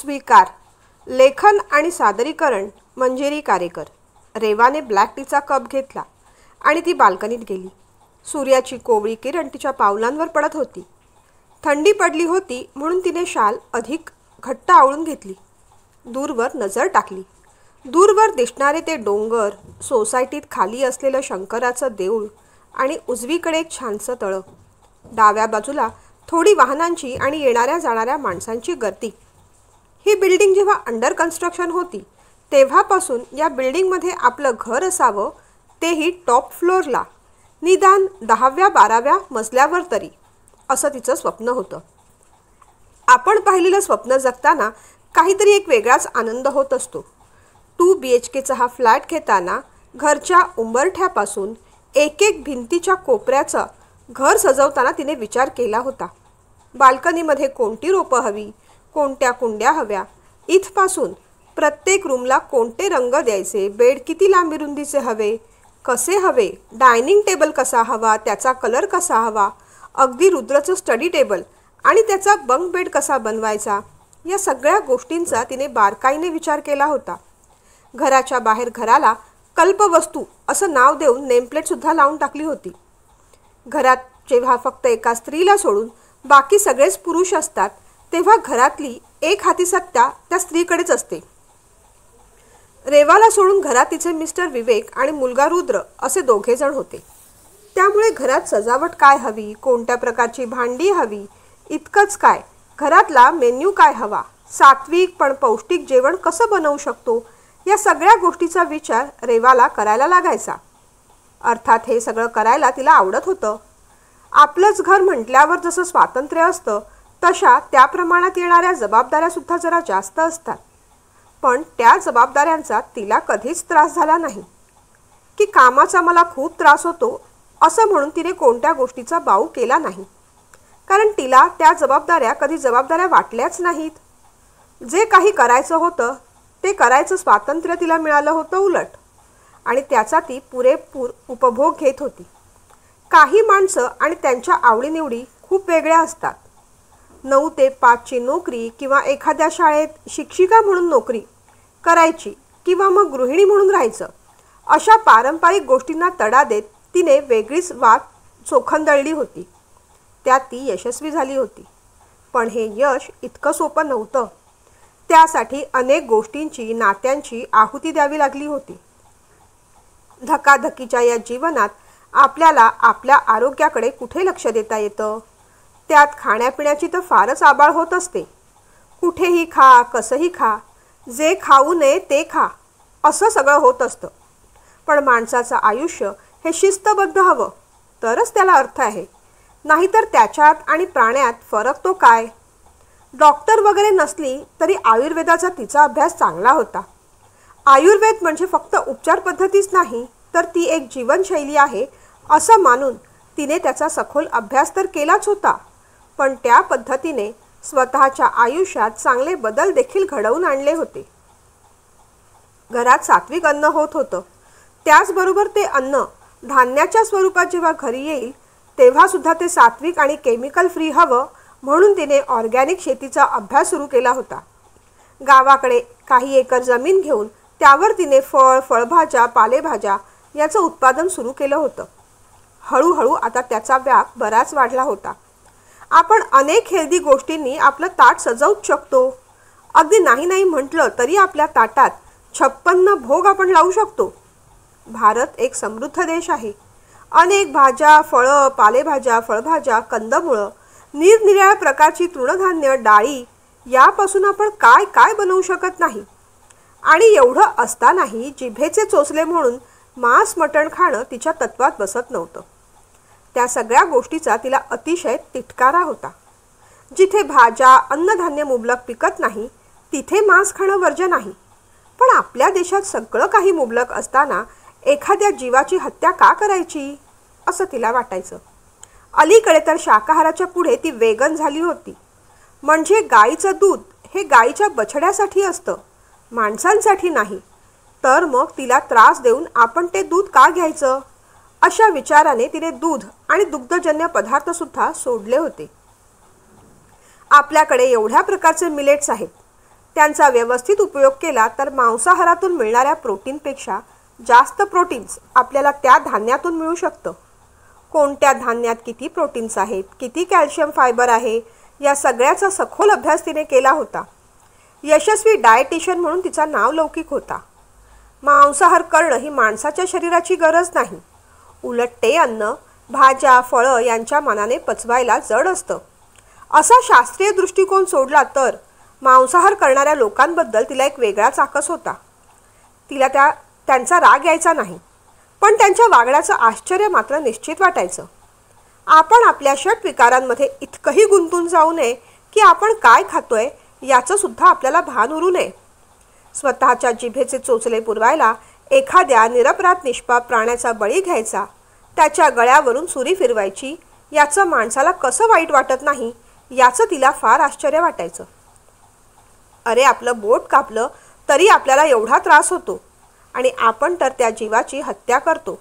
स्वीकार. लेखन आणि सादरीकरण मंजिरी कारेकर. रेवाने ब्लॅक टीचा कप घेतला आणि ती बाल्कनीत गेली. सूर्याची कोवळी किरण तिच्या पावलांवर पडत होती. थंडी पडली होती म्हणून तिने शाल अधिक घट्ट आवळून घेतली. दूरवर नजर टाकली. दूरवर दिसणारे ते डोंगर, सोसायटीत खाली असलेलं शंकराचं देऊळ आणि उजवीकडे एक छानसं तळं. डाव्या बाजूला थोडी वाहनांची आणि येणाऱ्या जाणाऱ्या माणसांची गर्दी. ही बिल्डिंग जेव्हा अंडर कन्स्ट्रक्शन होती तेव्हापासून या बिल्डिंगमध्ये आपलं घर असावं, तेही टॉप फ्लोअरला, निदान 10व्या-12व्या मजल्यावर तरी, असं तिचं स्वप्न होतं. आपण पाहिलेलं स्वप्न जगताना काहीतरी एक वेगळाच आनंद होत असतो. 2 BHKचा हा फ्लॅट घेताना घरच्या उंबरठ्यापासून एक भिंतीच्या कोपऱ्याचा घर सजवताना तिने विचार केला होता. बाल्कनीमध्ये कोणती रोपं हवी, कोणत्या कुंड्या हव्या, इथपासून प्रत्येक रूमला कोणते रंग द्यायचे, बेड किती लांबी रुंदीचे हवे, कसे हवे, डायनिंग टेबल कसा हवा, त्याचा कलर कसा हवा, अगदी रुद्रचं स्टडी टेबल आणि त्याचा बंक बेड कसा बनवायचा, या सगळ्या गोष्टींचा तिने बारकाईने विचार केला होता. घराच्या बाहेर घराला कल्पवस्तू असं नाव देऊन नेमप्लेटसुद्धा लावून टाकली होती. घरात जेव्हा फक्त एका स्त्रीला सोडून बाकी सगळेच पुरुष असतात तेव्हा घरातली एक हाती सत्ता त्या स्त्रीकडेच असते. रेवाला सोडून घरात तिचे मिस्टर विवेक आणि मुलगा रुद्र असे 2 जण होते. त्यामुळे घरात सजावट काय हवी, कोणत्या प्रकारची भांडी हवी, इतकंच काय, घरातला मेन्यू काय हवा, सात्विक पण पौष्टिक जेवण कसं बनवू शकतो, या सगळ्या गोष्टीचा विचार रेवाला करायला लागायचा. अर्थात हे सगळं करायला तिला आवडत होतं. आपलंच घर म्हटल्यावर जसं स्वातंत्र्य असतं तशा त्या प्रमाणात येणाऱ्या जबाबदाऱ्यासुद्धा जरा जास्त असतात. पण त्या जबाबदाऱ्यांचा तिला कधीच त्रास झाला नाही. की कामाचा मला खूप त्रास होतो असं म्हणून तिने कोणत्या गोष्टीचा बाऊ केला नाही. कारण तिला त्या जबाबदाऱ्या कधी जबाबदाऱ्या वाटल्याच नाहीत. जे काही करायचं होतं ते करायचं स्वातंत्र्य तिला मिळालं होतं उलट, आणि त्याचा ती पुरेपूर उपभोग घेत होती. काही माणसं आणि त्यांच्या आवडीनिवडी खूप वेगळ्या असतात. 9 ते 5ची नोकरी किंवा एखाद्या शाळेत शिक्षिका म्हणून नोकरी करायची किंवा मग गृहिणी म्हणून राहायचं, अशा पारंपरिक गोष्टींना तडा देत तिने वेगळीच वाट चोखंदळली होती. त्यात ती यशस्वी झाली होती. पण हे यश इतकं सोपं नव्हतं. त्यासाठी अनेक गोष्टींची, नात्यांची आहुती द्यावी लागली होती. धकाधकीच्या या जीवनात आपल्याला आपल्या आरोग्याकडे कुठे लक्ष देता येतं? त्यात खाण्यापिण्याची तर फारच आबाळ होत असते. कुठेही खा, कसंही खा, जे खाऊ नये ते खा, असं सगळं होत असतं. पण माणसाचं आयुष्य हे शिस्तबद्ध हवं तरच त्याला अर्थ आहे. नाहीतर त्याच्यात आणि प्राण्यात फरक तो काय? डॉक्टर वगैरे नसली तरी आयुर्वेदाचा तिचा अभ्यास चांगला होता. आयुर्वेद म्हणजे फक्त उपचार पद्धतीच नाही तर ती एक जीवनशैली आहे असं मानून तिने त्याचा सखोल अभ्यास तर केलाच होता. पण त्या पद्धतीने स्वतःच्या आयुष्यात चांगले बदल देखील घडवून आणले होते. घरात सात्विक अन्न होत होतं. त्याचबरोबर ते अन्न धान्याच्या स्वरूपात जेव्हा घरी येईल तेव्हा सुद्धा ते सात्विक आणि केमिकल फ्री हवं म्हणून तिने ऑर्गॅनिक शेतीचा अभ्यास सुरू केला होता. गावाकडे काही एकर जमीन घेऊन त्यावर तिने फळभाज्या, पालेभाज्या याचं उत्पादन सुरू केलं होतं. हळूहळू आता त्याचा व्याप बराच वाढला होता. आपण अनेक हेल्दी गोष्टींनी आपलं ताट सजवूच शकतो. अगदी नाही म्हटलं तरी आपल्या ताटात 56 भोग आपण लावू शकतो. भारत एक समृद्ध देश आहे. अनेक भाज्या, फळं, पालेभाज्या, फळभाज्या, कंदमुळं, निरनिराळ्या प्रकारची तृणधान्य, डाळी यापासून आपण काय काय बनवू शकत नाही. आणि एवढं असतानाही जिभेचे चोचले म्हणून मांस मटण खाणं तिच्या तत्वात बसत नव्हतं. त्या सगळ्या गोष्टीचा तिला अतिशय तिटकारा होता. जिथे भाज्या, अन्नधान्य मुबलक पिकत नाही तिथे मांस खाणं वर्ज्य नाही. पण आपल्या देशात सगळं काही मुबलक असताना एखाद्या जीवाची हत्या का करायची असं तिला वाटायचं. अलीकडे तर शाकाहाराच्या पुढे ती वेगन झाली होती. म्हणजे गाईचं दूध हे गाईच्या बछड्यासाठी असतं, माणसांसाठी नाही. तर मग तिला त्रास देऊन आपण ते दूध का घ्यायचं, अशा विचाराने तिने दूध आणि दुग्धजन्य पदार्थसुद्धा सोडले होते. आपल्याकडे एवढ्या प्रकारचे मिलेट्स आहेत. त्यांचा व्यवस्थित उपयोग केला तर मांसाहारातून मिळणाऱ्या प्रोटीनपेक्षा जास्त प्रोटीन्स आपल्याला त्या धान्यातून मिळू शकतं. कोणत्या धान्यात किती प्रोटीन्स आहेत, किती कॅल्शियम फायबर आहे, या सगळ्याचा सखोल अभ्यास तिने केला होता. यशस्वी डायटिशियन म्हणून तिचा नाव लौकिक होता. मांसाहार करणं ही माणसाच्या शरीराची गरज नाही. उलट ते अन्न, भाज्या, फळं यांच्या मानाने पचवायला जड असतं. असा शास्त्रीय दृष्टिकोन सोडला तर मांसाहार करणाऱ्या लोकांबद्दल तिला एक वेगळाच आकस होता. तिला त्यांचा राग यायचा नाही, पण त्यांच्या वागण्याचं आश्चर्य मात्र निश्चित वाटायचं. आपण आपल्या षट विकारांमध्ये इतकंही गुंतून जाऊ नये की आपण काय खातोय याचं सुद्धा आपल्याला भान उरू नये. स्वतःच्या जिभेचे चोचले पुरवायला एखाद्या निरपराध निष्पाप प्राण्याचा बळी घ्यायचा, त्याच्या गळ्यावरून सुरी फिरवायची, याचं माणसाला कसं वाईट वाटत नाही याचं तिला फार आश्चर्य वाटायचं. अरे, आपलं बोट कापलं तरी आपल्याला एवढा त्रास होतो आणि आपण तर त्या जीवाची हत्या करतो.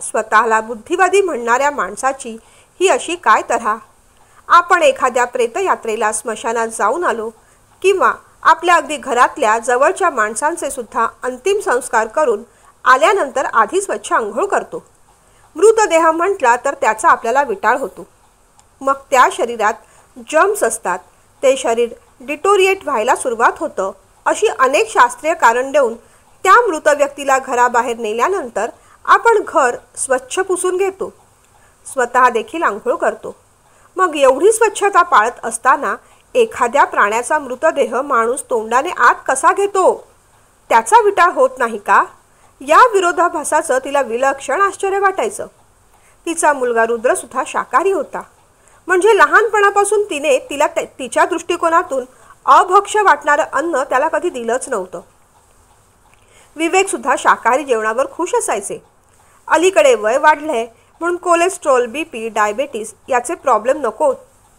स्वतःला बुद्धिवादी म्हणणाऱ्या माणसाची ही अशी काय तऱ्हा? आपण एखाद्या प्रेतयात्रेला स्मशानात जाऊन आलो किंवा आपल्या अगदी घरातल्या जवळच्या माणसांचे सुद्धा अंतिम संस्कार करून आल्यानंतर आधी स्वच्छ अंघोळ करतो. मृतदेह म्हटला तर त्याचा आपल्याला विटाळ होतो. मग त्या शरीरात जर्म्स असतात, ते शरीर डिटोरिएट व्हायला सुरुवात होतं. अशी अनेक शास्त्रीय कारण देऊन त्या मृत व्यक्तीला घराबाहेर नेल्यानंतर आपण घर स्वच्छ पुसून घेतो, स्वतः देखील आंघोळ करतो. मग एवढी स्वच्छता पाळत असताना एखाद्या प्राण्याचा मृतदेह माणूस तोंडाने आत कसा घेतो, त्याचा विटाळ होत नाही का? या विरोधाभासाचं तिला विलक्षण आश्चर्य वाटायचं. तिचा मुलगा रुद्र सुद्धा शाकाहारी होता. म्हणजे लहानपणापासून तिला तिच्या दृष्टिकोनातून अभक्ष्य वाटणारं अन्न त्याला कधी दिलंच नव्हतं. विवेक सुद्धा शाकाहारी जेवणावर खुश असायचे. अलीकडे वय वाढलंय म्हणून कोलेस्ट्रॉल, बीपी, डायबेटीस याचे प्रॉब्लेम नकोत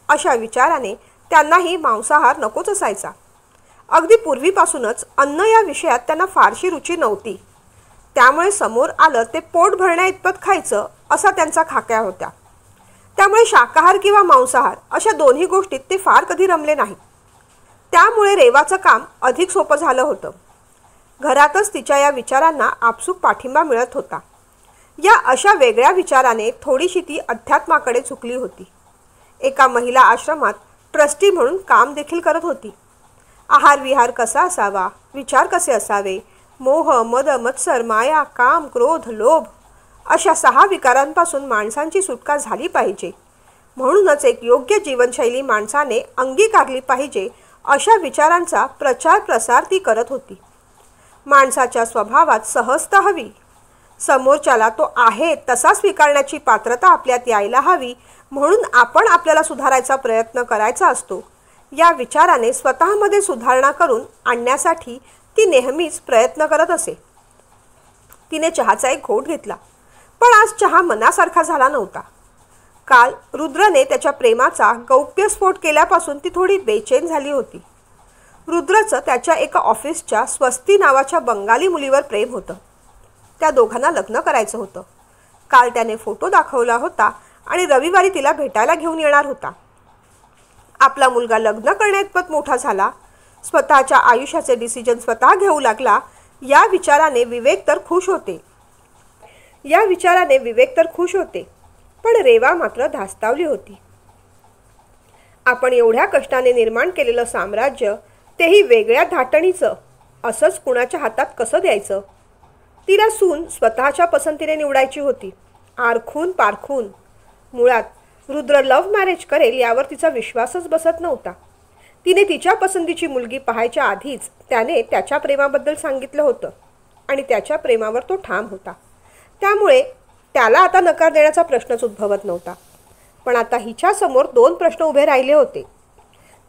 अशा विचाराने त्यांनाही मांसाहार नकोच असायचा. अगदी पूर्वीपासूनच अन्न या विषयात त्यांना फारशी रुची नव्हती. त्यामुळे समोर आलं ते पोट भरण्या इतपत खायचं असा त्यांचा खाक्या होत्या. त्यामुळे शाकाहार किंवा मांसाहार अशा दोन्ही गोष्टीत ते फार कधी रमले नाही. त्यामुळे रेवाचं काम अधिक सोपं झालं होतं. घरातच तिच्या या विचारांना आपसूक पाठिंबा मिळत होता. या अशा वेगळ्या विचाराने थोडीशी ती अध्यात्माकडे झुकली होती. एका महिला आश्रमात ट्रस्टी म्हणून काम देखील करत होती. आहार विहार कसा असावा, विचार कसे असावे, मोह, मद, मत्सर, माया, काम, क्रोध, लोभ अशा 6 विकारांपासून माणसांची सुटका झाली पाहिजे. म्हणूनच एक योग्य जीवनशैली माणसाने अंगीकारली पाहिजे अशा विचारांचा प्रचार प्रसार ती करत होती. माणसाच्या स्वभावात सहजता हवी. समोरच्याला तो आहे तसा स्वीकारण्याची पात्रता आपल्यात यायला हवी. म्हणून आपण आपल्याला सुधारायचा प्रयत्न करायचा असतो. या विचाराने स्वतःमध्ये सुधारणा करून आणण्यासाठी ती नेहमीच प्रयत्न करत असे. तिने चहाचा एक घोट घेतला, पण आज चहा मनासारखा झाला नव्हता. काल रुद्रने त्याच्या प्रेमाचा गौप्यस्फोट केल्यापासून ती थोडी बेचैन झाली होती. रुद्रचं त्याच्या एका ऑफिसच्या स्वस्ती नावाच्या बंगाली मुलीवर प्रेम होतं. त्या दोघांना लग्न करायचं होतं. काल त्याने फोटो दाखवला होता आणि रविवारी तिला भेटायला घेऊन येणार होता. आपला मुलगा लग्न करण्याइतपत मोठा झाला, स्वतःच्या आयुष्याचे डिसिजन स्वतः घेऊ लागला. या विचाराने विवेक तर खुश होते, पण रेवा मात्र धास्तावली होती. आपण एवढ्या कष्टाने निर्माण केलेलं साम्राज्य, तेही वेगळ्या धाटणीचं, असंच कुणाच्या हातात कसं द्यायचं? तिला सून स्वतःच्या पसंतीने निवडायची होती, आरखून पारखून. मुळात रुद्र लव्ह मॅरेज करेल यावर तिचा विश्वासच बसत नव्हता. तिने तिच्या पसंतीची मुलगी पाहायच्या आधीच त्याने त्याच्या प्रेमाबद्दल सांगितलं होतं आणि त्याच्या प्रेमावर तो ठाम होता. त्यामुळे त्याला आता नकार देण्याचा प्रश्नच उद्भवत नव्हता. पण आता हिच्या समोर 2 प्रश्न उभे राहिले होते.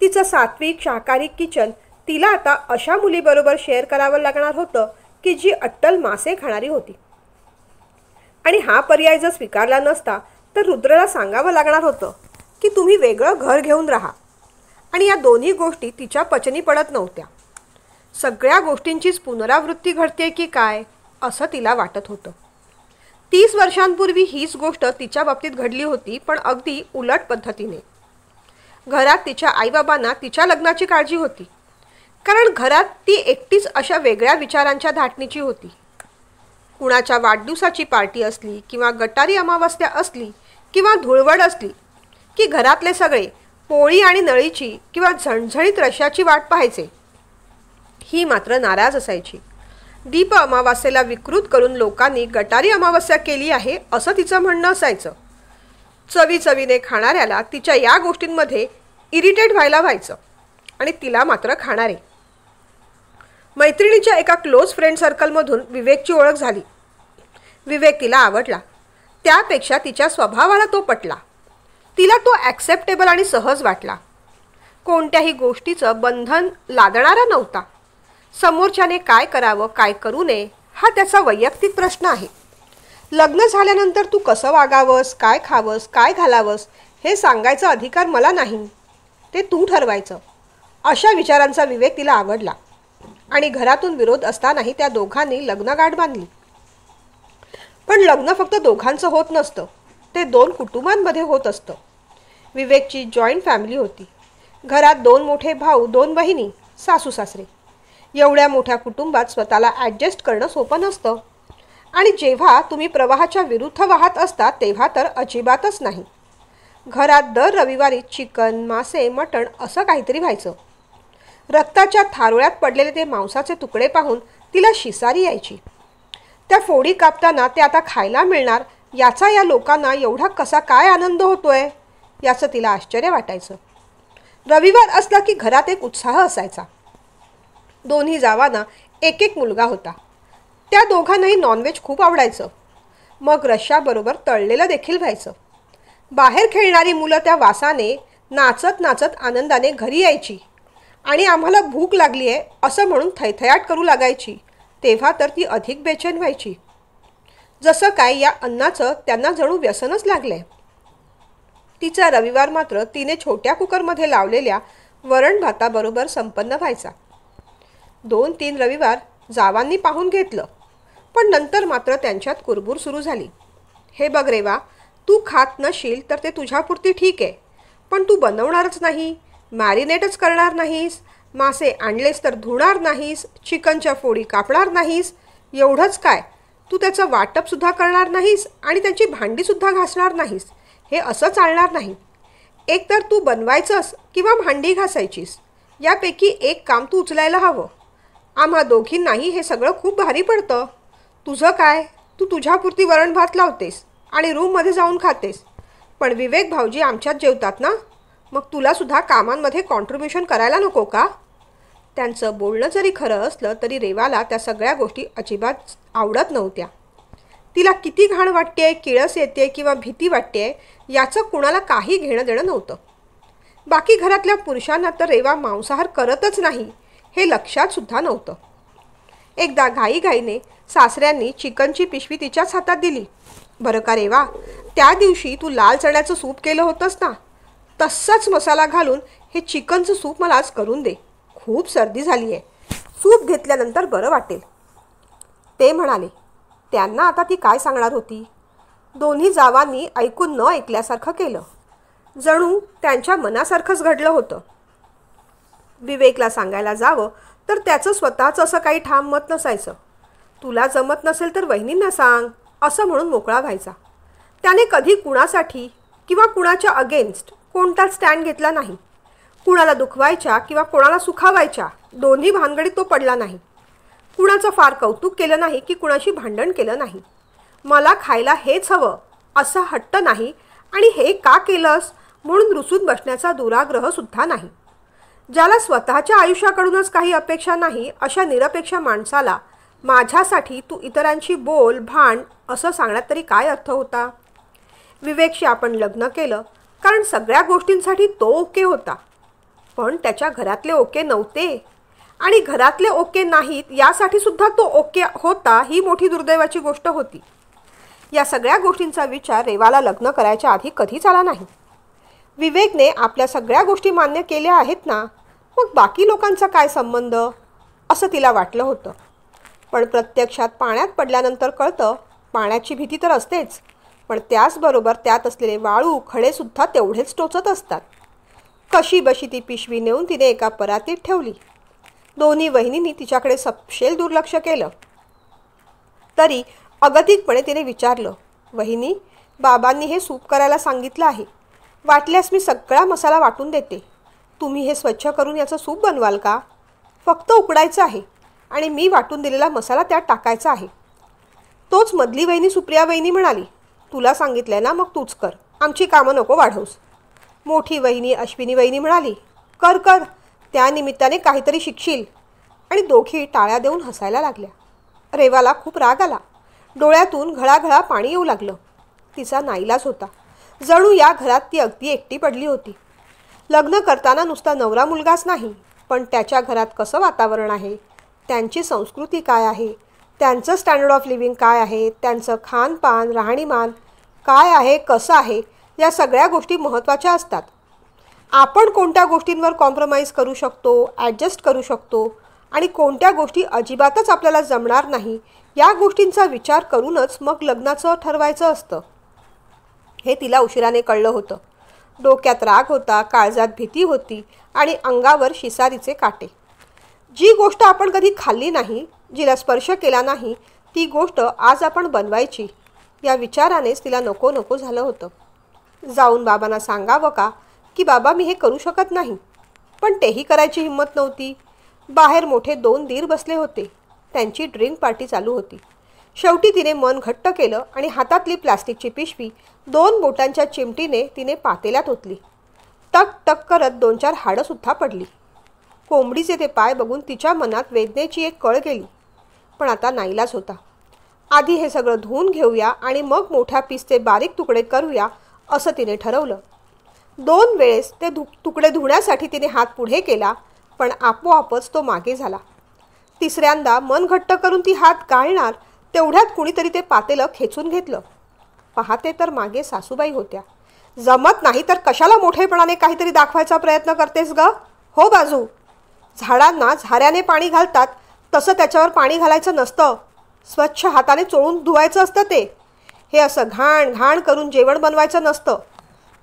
तिचं सात्विक शाकाहारी किचन तिला आता अशा मुलीबरोबर शेअर करावं लागणार होतं की जी अट्टल मासे खाणारी होती. आणि हा पर्याय जर स्वीकारला नसता तर रुद्रला सांगावं लागणार होतं की तुम्ही वेगळं घर घेऊन राहा. आणि या दोन्ही गोष्टी तिच्या पचनी पडत नव्हत्या. सगळ्या गोष्टींचीच पुनरावृत्ती घडते की काय असं तिला वाटत होतं. 30 वर्षांपूर्वी हीच गोष्ट तिच्या बाबतीत घडली होती, पण अगदी उलट पद्धतीने. घरात तिच्या आईबाबांना तिच्या लग्नाची काळजी होती. कारण घरात ती एकटीच अशा वेगळ्या विचारांच्या धाटणीची होती. कुणाच्या वाढदिवसाची पार्टी असली किंवा गटारी अमावस्या असली किंवा धुळवड असली की घरातले सगळे पोळी आणि नळीची किंवा झणझणीत रश्याची वाट पाहायचे. ही मात्र नाराज असायची. दीप अमावास्येला विकृत करून लोकांनी गटारी अमावस्या केली आहे असं तिचं म्हणणं असायचं. चवीने खाणाऱ्याला तिच्या या गोष्टींमध्ये इरिटेट व्हायचं आणि तिला मात्र खाणारे. मैत्रिणीच्या एका क्लोज फ्रेंड सर्कलमधून विवेकची ओळख झाली. विवेक तिला आवडला. त्यापेक्षा तिच्या स्वभावाला तो पटला. तिला तो ॲक्सेप्टेबल आणि सहज वाटला. कोणत्याही गोष्टीचं बंधन लादणारा नव्हता. समोरच्याने काय करावं काय करू नये हा त्याचा वैयक्तिक प्रश्न आहे. लग्न झाल्यानंतर तू कसं वागावंस, काय खावंस, काय घालावंस हे सांगायचा अधिकार मला नाही, ते तू ठरवायचं. अशा विचारांचा विवेक तिला आवडला आणि घरातून विरोध असतानाही त्या दोघांनी लग्नगाठ बांधली. पण लग्न फक्त दोघांचं होत नसतं, ते 2 कुटुंबांमध्ये होत असतं. विवेकची जॉईंट फॅमिली होती. घरात 2 मोठे भाऊ, 2 बहिणी, सासू सासरे. एवढ्या मोठ्या कुटुंबात स्वतःला ॲडजस्ट करणं सोपं नसतं आणि जेव्हा तुम्ही प्रवाहाच्या विरुद्ध वाहत असता तेव्हा तर अजिबातच नाही. घरात दर रविवारी चिकन, मासे, मटण असं काहीतरी व्हायचं. रक्ताच्या थारोळ्यात पडलेले ते मांसाचे तुकडे पाहून तिला शिसारी यायची. त्या फोडी कापताना ते आता खायला मिळणार याचा या लोकांना एवढा कसा काय आनंद होतोय याचं तिला आश्चर्य वाटायचं. रविवार असला की घरात एक उत्साह असायचा. दोन्ही जावांना एक मुलगा होता. त्या दोघांनाही नॉनव्हेज खूप आवडायचं. मग रश्श्याबरोबर तळलेलं देखील व्हायचं. बाहेर खेळणारी मुलं त्या वासाने नाचत नाचत आनंदाने घरी यायची आणि आम्हाला भूक लागली आहे असं म्हणून थैथयाट करू लागायची. तेव्हा तर ती अधिक बेचैन व्हायची. जसं काय या अन्नाचं त्यांना जणू व्यसनच लागलंय. तिचा रविवार मात्र तिने छोट्या कुकरमध्ये लावलेल्या वरण भाताबरोबर संपन्न व्हायचा. 2-3 रविवार जावांनी पाहून घेतलं, पण नंतर मात्र त्यांच्यात कुरबूर सुरू झाली. हे बघ रेवा, तू खात नशील तर ते तुझ्यापुरती ठीक आहे, पण तू बनवणारच नाही, मॅरिनेटच करणार नाहीस, मासे आणलेस तर धुणार नाहीस, चिकनच्या फोडी कापणार नाहीस, एवढंच काय तू त्याचं वाटपसुद्धा करणार नाहीस आणि त्यांची भांडीसुद्धा घासणार नाहीस. हे असं चालणार नाही. एकतर तू बनवायचंस किंवा भांडी घासायचीस, यापैकी एक काम तू उचलायला हवं. आम्हा दोघींनाही हे सगळं खूप भारी पडतं. तुझं काय, तू तुझ्यापुरती वरण भात लावतेस आणि रूममध्ये जाऊन खातेस, पण विवेक भाऊजी आमच्यात जेवतात ना, मग तुलासुद्धा कामांमध्ये कॉन्ट्रीब्युशन करायला नको का? त्यांचं बोलणं जरी खरं असलं तरी रेवाला त्या सगळ्या गोष्टी अजिबात आवडत नव्हत्या. तिला किती घाण वाटतेय, किळस येते किंवा भीती वाटतेय याचं कुणाला काही घेणं देणं नव्हतं. बाकी घरातल्या पुरुषांना तर रेवा मांसाहार करतच नाही हे लक्षात सुद्धा नव्हतं. एकदा घाईघाईने सासऱ्यांनी चिकनची पिशवी तिच्याच हातात दिली. बरं का रेवा, त्या दिवशी तू लाल चण्याचं सूप केलं होतंस ना, तसाच मसाला घालून हे चिकनचं सूप मला आज करून दे. खूप सर्दी झाली आहे, सूप घेतल्यानंतर बरं वाटेल, ते म्हणाले. त्यांना आता ती काय सांगणार होती. दोन्ही जावांनी ऐकून न ऐकल्यासारखं केलं. जणू त्यांच्या मनासारखंच घडलं होतं. विवेकला सांगायला जावं तर त्याचं स्वतःचं असं काही ठाम मत नसायचं. तुला जमत नसेल तर वहिनींना सांग असं म्हणून मोकळा व्हायचा. त्याने कधी कुणासाठी किंवा कुणाच्या अगेन्स्ट कोणताच स्टँड घेतला नाही. कुणाला दुखवायच्या किंवा कोणाला सुखावायच्या दोन्ही भानगडीत तो पडला नाही. कुणाचं फार कौतुक केलं नाही की कुणाशी भांडण केलं नाही. मला खायला हेच हवं असा हट्ट नाही आणि हे का केलंस म्हणून रुसून बसण्याचा दुराग्रहसुद्धा नाही. ज्याला स्वतःच्या आयुष्याकडूनच काही अपेक्षा नाही अशा निरपेक्ष माणसाला माझ्यासाठी तू इतरांची बोल भांड असं सांगण्यात तरी काय अर्थ होता. विवेकशी आपण लग्न केलं कारण सगळ्या गोष्टींसाठी तो ओके होता, पण त्याच्या घरातले ओके नव्हते आणि घरातले ओके नाहीत यासाठी सुद्धा तो ओके होता ही मोठी दुर्दैवाची गोष्ट होती. या सगळ्या गोष्टींचा विचार रेवाला लग्न करायच्या आधी कधीच आला नाही. विवेकने आपल्या सगळ्या गोष्टी मान्य केल्या आहेत ना, मग बाकी लोकांचा काय संबंध असं तिला वाटलं होतं. पण प्रत्यक्षात पाण्यात पडल्यानंतर कळतं पाण्याची भीती तर असतेच, पण त्याचबरोबर त्यात असलेले वाळू खडेसुद्धा तेवढेच टोचत असतात. कशी बशी ती पिशवी नेऊन तिने एका परातीत ठेवली. दोन्ही वहिनींनी तिच्याकडे सपशेल दुर्लक्ष केलं. तरी अगतिकपणे तिने विचारलं, वहिनी, बाबांनी हे सूप करायला सांगितलं आहे. वाटल्यास मी सगळा मसाला वाटून देते. तुम्ही हे स्वच्छ करून याचं सूप बनवाल का? फक्त उकडायचं आहे आणि मी वाटून दिलेला मसाला त्यात टाकायचा आहे. तोच मधली वहिनी सुप्रिया वहिनी म्हणाली, तुला सांगितलंय ना, मग तूच कर. आमची कामं नको वाढवूस. मोठी वहिनी अश्विनी वहिनी म्हणाली, कर कर, त्या निमित्ताने काहीतरी शिकशील. आणि दोघी टाळ्या देऊन हसायला लागल्या. रेवाला खूप राग आला. डोळ्यातून घळाघळा पाणी येऊ लागलं. तिचा नाईलाज होता. जणू या घरात ती अगदी एकटी पडली होती. लग्न करताना नुसता नवरा मुलगाच नाही, पण त्याच्या घरात कसं वातावरण आहे, त्यांची संस्कृती काय आहे, त्यांचं स्टँडर्ड ऑफ लिव्हिंग काय आहे, त्यांचं खानपान राहणीमान काय आहे, कसं आहे, या सगळ्या गोष्टी महत्त्वाच्या असतात. आपण कोणत्या गोष्टींवर कॉम्प्रोमाइज करू शकतो, ॲडजस्ट करू शकतो आणि कोणत्या गोष्टी अजिबातच आपल्याला जमणार नाही, या गोष्टींचा विचार करूनच मग लग्नाचं ठरवायचं असतं. हे तिला उशिराने कळलं होतं. डोक्यात राग होता, काळजात भीती होती आणि अंगावर शिसारीचे काटे. जी गोष्ट आपण कधी खाल्ली नाही, जिला स्पर्श केला नाही, ती गोष्ट आज आपण बनवायची, या विचारानेच तिला नको नको झालं होतं. जाऊन बाबांना सांगावं का की बाबा मी हे करू शकत नाही, पण तेही करायची हिंमत नव्हती. बाहेर मोठे 2 दीर बसले होते. त्यांची ड्रिंक पार्टी चालू होती. शेवटी तिने मन घट्ट केलं आणि हातातली प्लास्टिकची पिशवी 2 बोटांच्या चिमटीने तिने पातेल्यात ओतली. टक टक करत 2-4 हाडंसुद्धा पडली. कोंबडीचे ते पाय बघून तिच्या मनात वेदनेची एक कळ गेली. पण आता नाईलाज होता. आधी हे सगळं धुवून घेऊया आणि मग मोठ्या पीसचे बारीक तुकडे करूया, असं तिने ठरवलं. 2 वेळेस ते तुकडे धुण्यासाठी तिने हात पुढे केला, पण आपोआपच तो मागे झाला. तिसऱ्यांदा मन घट्ट करून ती हात गाळणार तेवढ्यात कुणीतरी ते पातेलं खेचून घेतलं. पाहते तर मागे सासूबाई होत्या. जमत नाही तर कशाला मोठेपणाने काहीतरी दाखवायचा प्रयत्न करतेस ग? हो बाजू. झाडांना झाऱ्याने पाणी घालतात तसं त्याच्यावर पाणी घालायचं नसतं. स्वच्छ हाताने चोळून धुवायचं असतं ते. हे असं घाण घाण करून जेवण बनवायचं नसतं.